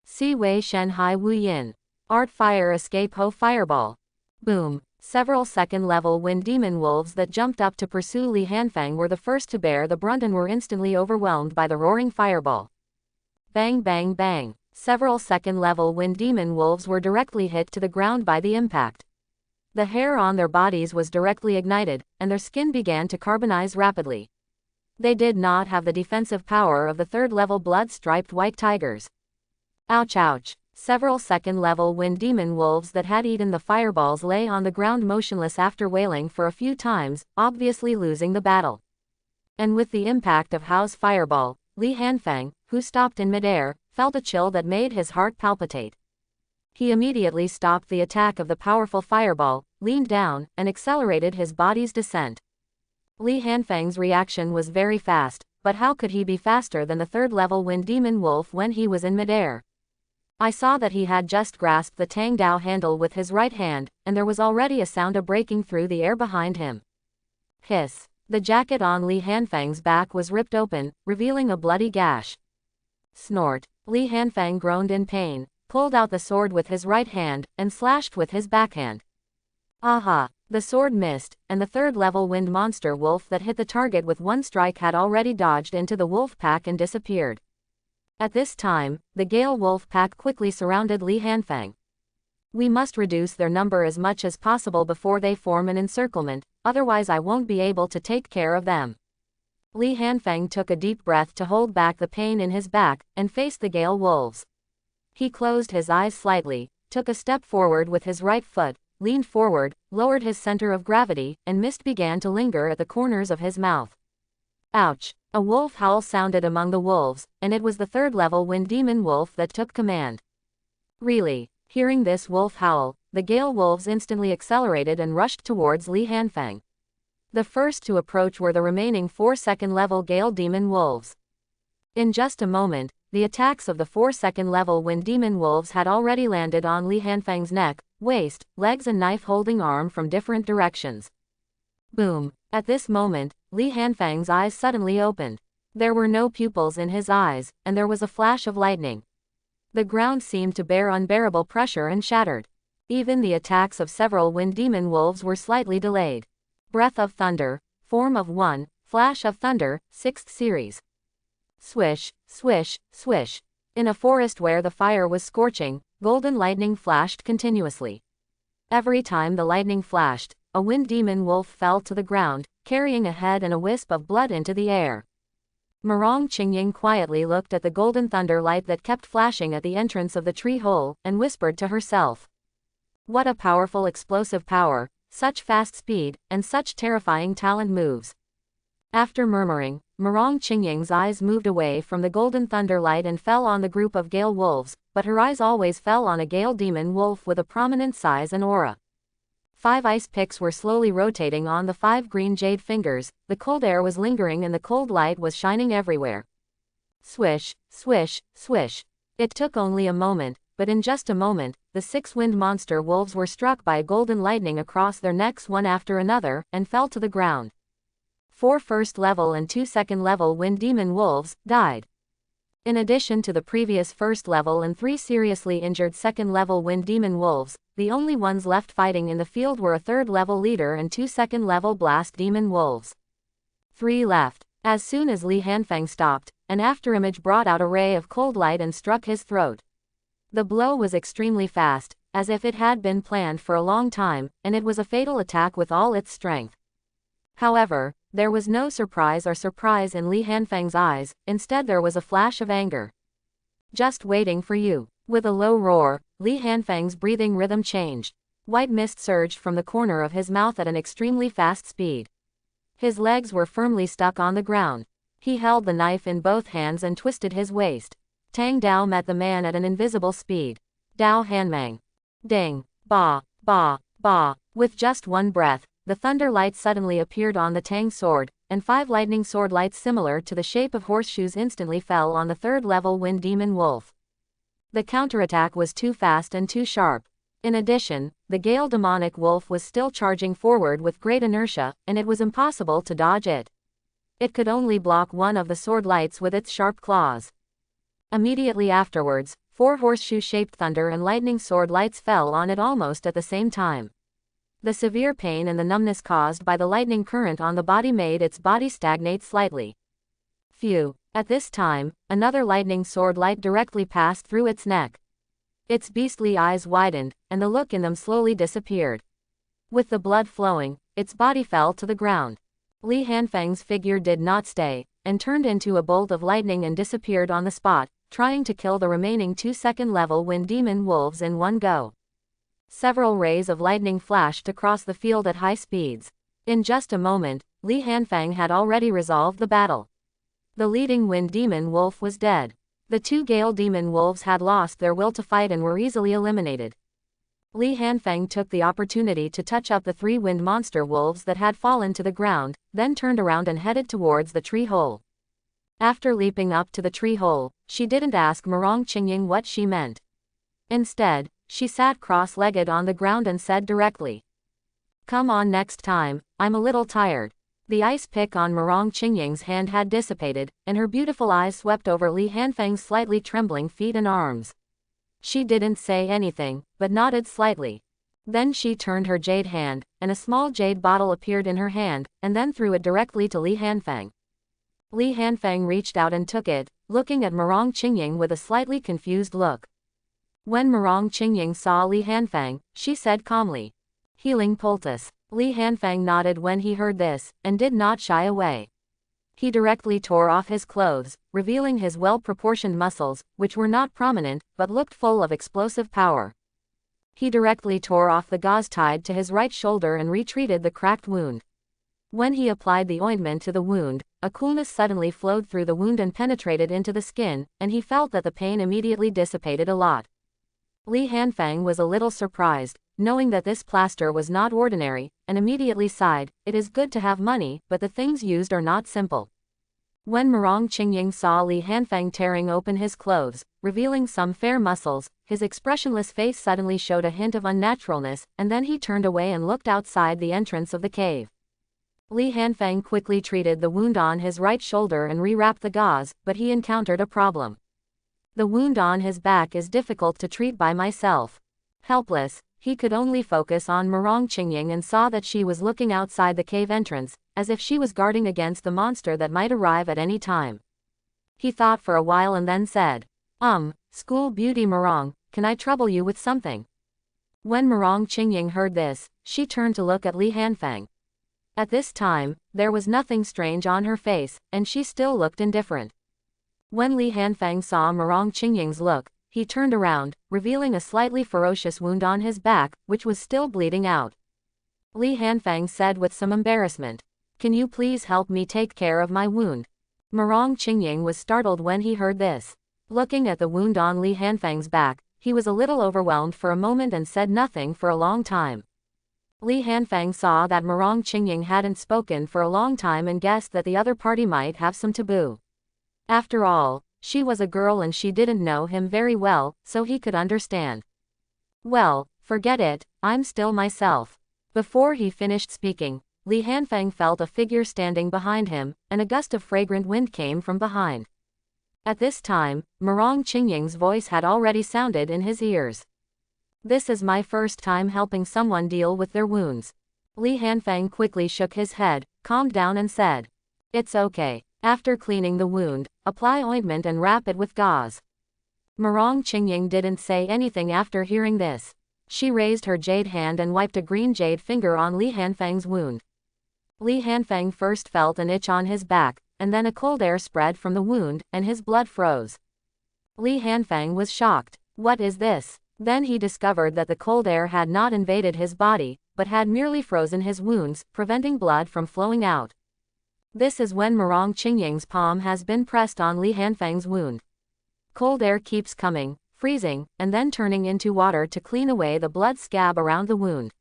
Si Wei Shen Hai Wu Yin. Art Fire Escape Ho Fireball. Boom! Several 2nd level Wind Demon Wolves that jumped up to pursue Li Hanfeng were the first to bear the brunt and were instantly overwhelmed by the roaring fireball. Bang bang bang! Several 2nd level Wind Demon Wolves were directly hit to the ground by the impact. The hair on their bodies was directly ignited, and their skin began to carbonize rapidly. They did not have the defensive power of the 3rd level blood-striped white tigers. Ouch ouch! Several 2nd level Wind Demon Wolves that had eaten the fireballs lay on the ground motionless after wailing for a few times, obviously losing the battle. And with the impact of Hao's fireball, Li Hanfeng, who stopped in midair, felt a chill that made his heart palpitate. He immediately stopped the attack of the powerful fireball, leaned down, and accelerated his body's descent. Li Hanfeng's reaction was very fast, but how could he be faster than the 3rd level Wind Demon Wolf when he was in midair? I saw that he had just grasped the Tang Dao handle with his right hand, and there was already a sound of breaking through the air behind him. Hiss! The jacket on Li Hanfeng's back was ripped open, revealing a bloody gash. Snort! Li Hanfeng groaned in pain, pulled out the sword with his right hand, and slashed with his backhand. Aha! The sword missed, and the 3rd level Wind Monster Wolf that hit the target with one strike had already dodged into the wolf pack and disappeared. At this time, the Gale Wolf pack quickly surrounded Li Hanfeng. We must reduce their number as much as possible before they form an encirclement, otherwise I won't be able to take care of them. Li Hanfeng took a deep breath to hold back the pain in his back, and faced the Gale Wolves. He closed his eyes slightly, took a step forward with his right foot, leaned forward, lowered his center of gravity, and mist began to linger at the corners of his mouth. Ouch! A wolf howl sounded among the wolves, and it was the 3rd level Wind Demon Wolf that took command. Really? Hearing this wolf howl, the Gale Wolves instantly accelerated and rushed towards Li Hanfeng. The first to approach were the remaining 4 2nd level Gale Demon Wolves. In just a moment, the attacks of the 4 2nd level Wind Demon Wolves had already landed on Li Hanfeng's neck, waist, legs and knife-holding arm from different directions. Boom! At this moment, Li Hanfeng's eyes suddenly opened. There were no pupils in his eyes, and there was a flash of lightning. The ground seemed to bear unbearable pressure and shattered. Even the attacks of several Wind Demon Wolves were slightly delayed. Breath of Thunder, Form of 1, Flash of Thunder, 6th Series. Swish, swish, swish. In a forest where the fire was scorching, golden lightning flashed continuously. Every time the lightning flashed, a Wind Demon Wolf fell to the ground, carrying a head and a wisp of blood into the air. Murong Qingying quietly looked at the golden thunder light that kept flashing at the entrance of the tree hole, and whispered to herself. What a powerful explosive power, such fast speed, and such terrifying talent moves. After murmuring, Murong Qingying's eyes moved away from the golden thunder light and fell on the group of gale wolves, but her eyes always fell on a gale demon wolf with a prominent size and aura. 5 ice picks were slowly rotating on the 5 green jade fingers, the cold air was lingering and the cold light was shining everywhere. Swish, swish, swish. It took only a moment, but in just a moment, the 6 wind monster wolves were struck by golden lightning across their necks one after another, and fell to the ground. 4 first level and 2 second level wind demon wolves died. In addition to the previous first level and 3 seriously injured second level wind demon wolves, the only ones left fighting in the field were a 3rd level leader and 2 second level blast demon wolves. 3 left. As soon as Li Hanfeng stopped, an afterimage brought out a ray of cold light and struck his throat. The blow was extremely fast, as if it had been planned for a long time, and it was a fatal attack with all its strength. However, there was no surprise in Li Hanfeng's eyes, instead there was a flash of anger. Just waiting for you. With a low roar, Li Hanfeng's breathing rhythm changed. White mist surged from the corner of his mouth at an extremely fast speed. His legs were firmly stuck on the ground. He held the knife in both hands and twisted his waist. Tang Dao met the man at an invisible speed. Dao Hanmang. Ding. Ba. Ba. Ba. With just one breath, the thunder light suddenly appeared on the Tang sword, and 5 lightning sword lights similar to the shape of horseshoes instantly fell on the 3rd level wind demon wolf. The counterattack was too fast and too sharp. In addition, the gale demonic wolf was still charging forward with great inertia, and it was impossible to dodge it. It could only block one of the sword lights with its sharp claws. Immediately afterwards, 4 horseshoe-shaped thunder and lightning sword lights fell on it almost at the same time. The severe pain and the numbness caused by the lightning current on the body made its body stagnate slightly. Phew. At this time, another lightning sword light directly passed through its neck. Its beastly eyes widened, and the look in them slowly disappeared. With the blood flowing, its body fell to the ground. Li Hanfeng's figure did not stay, and turned into a bolt of lightning and disappeared on the spot, trying to kill the remaining 2 second level wind demon wolves in one go. Several rays of lightning flashed across the field at high speeds. In just a moment, Li Hanfeng had already resolved the battle. The leading wind demon wolf was dead. The 2 gale demon wolves had lost their will to fight and were easily eliminated. Li Hanfeng took the opportunity to touch up the 3 wind monster wolves that had fallen to the ground, then turned around and headed towards the tree hole. After leaping up to the tree hole, she didn't ask Murong Qingying what she meant. Instead, she sat cross-legged on the ground and said directly, "Come on next time, I'm a little tired." The ice pick on Murong Qingying's hand had dissipated, and her beautiful eyes swept over Li Hanfeng's slightly trembling feet and arms. She didn't say anything, but nodded slightly. Then she turned her jade hand, and a small jade bottle appeared in her hand, and then threw it directly to Li Hanfeng. Li Hanfeng reached out and took it, looking at Murong Qingying with a slightly confused look. When Murong Qingying saw Li Hanfeng, she said calmly, "Healing poultice." Li Hanfeng nodded when he heard this, and did not shy away. He directly tore off his clothes, revealing his well-proportioned muscles, which were not prominent, but looked full of explosive power. He directly tore off the gauze tied to his right shoulder and retreated the cracked wound. When he applied the ointment to the wound, a coolness suddenly flowed through the wound and penetrated into the skin, and he felt that the pain immediately dissipated a lot. Li Hanfeng was a little surprised, knowing that this plaster was not ordinary, and immediately sighed, "It is good to have money, but the things used are not simple." When Murong Qingying saw Li Hanfeng tearing open his clothes, revealing some fair muscles, his expressionless face suddenly showed a hint of unnaturalness, and then he turned away and looked outside the entrance of the cave. Li Hanfeng quickly treated the wound on his right shoulder and rewrapped the gauze, but he encountered a problem. "The wound on his back is difficult to treat by myself." Helpless, he could only focus on Murong Qingying and saw that she was looking outside the cave entrance, as if she was guarding against the monster that might arrive at any time. He thought for a while and then said, School beauty Murong, can I trouble you with something?" When Murong Qingying heard this, she turned to look at Li Hanfeng. At this time, there was nothing strange on her face, and she still looked indifferent. When Li Hanfeng saw Murong Qingying's look, he turned around, revealing a slightly ferocious wound on his back, which was still bleeding out. Li Hanfang said with some embarrassment. Can you please help me take care of my wound? Murong Qingying was startled when he heard this. Looking at the wound on Li Hanfang's back, he was a little overwhelmed for a moment and said nothing for a long time. Li Hanfang saw that Murong Qingying hadn't spoken for a long time and guessed that the other party might have some taboo. After all, she was a girl and she didn't know him very well, so he could understand. Well, forget it, I'm still myself. Before he finished speaking, Li Hanfang felt a figure standing behind him, and a gust of fragrant wind came from behind. At this time, Murong Qingying's voice had already sounded in his ears. This is my first time helping someone deal with their wounds. Li Hanfang quickly shook his head, calmed down and said. It's okay. After cleaning the wound, apply ointment and wrap it with gauze. Murong Qingying didn't say anything after hearing this. She raised her jade hand and wiped a green jade finger on Li Hanfang's wound. Li Hanfang first felt an itch on his back, and then a cold air spread from the wound, and his blood froze. Li Hanfang was shocked. What is this? Then he discovered that the cold air had not invaded his body, but had merely frozen his wounds, preventing blood from flowing out. This is when Murong Qingying's palm has been pressed on Li Hanfang's wound. Cold air keeps coming, freezing, and then turning into water to clean away the blood scab around the wound.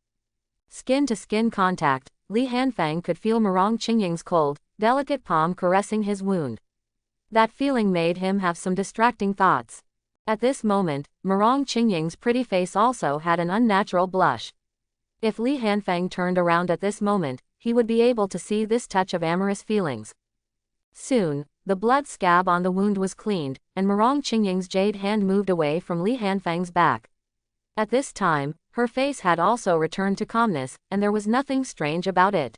Skin-to-skin contact, Li Hanfang could feel Murong Qingying's cold, delicate palm caressing his wound. That feeling made him have some distracting thoughts. At this moment, Murong Qingying's pretty face also had an unnatural blush. If Li Hanfang turned around at this moment, he would be able to see this touch of amorous feelings. Soon, the blood scab on the wound was cleaned, and Murong Qingying's jade hand moved away from Li Hanfang's back. At this time, her face had also returned to calmness, and there was nothing strange about it.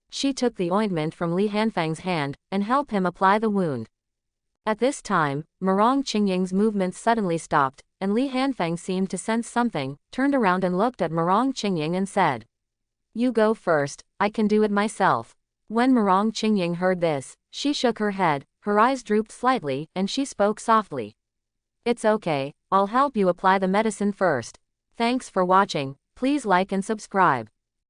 She took the ointment from Li Hanfang's hand, and helped him apply the wound. At this time, Murong Qingying's movements suddenly stopped, and Li Hanfang seemed to sense something, turned around and looked at Murong Qingying and said. You go first, I can do it myself. When Murong Qingying heard this, she shook her head, her eyes drooped slightly, and she spoke softly. It's okay, I'll help you apply the medicine first. Thanks for watching, please like and subscribe.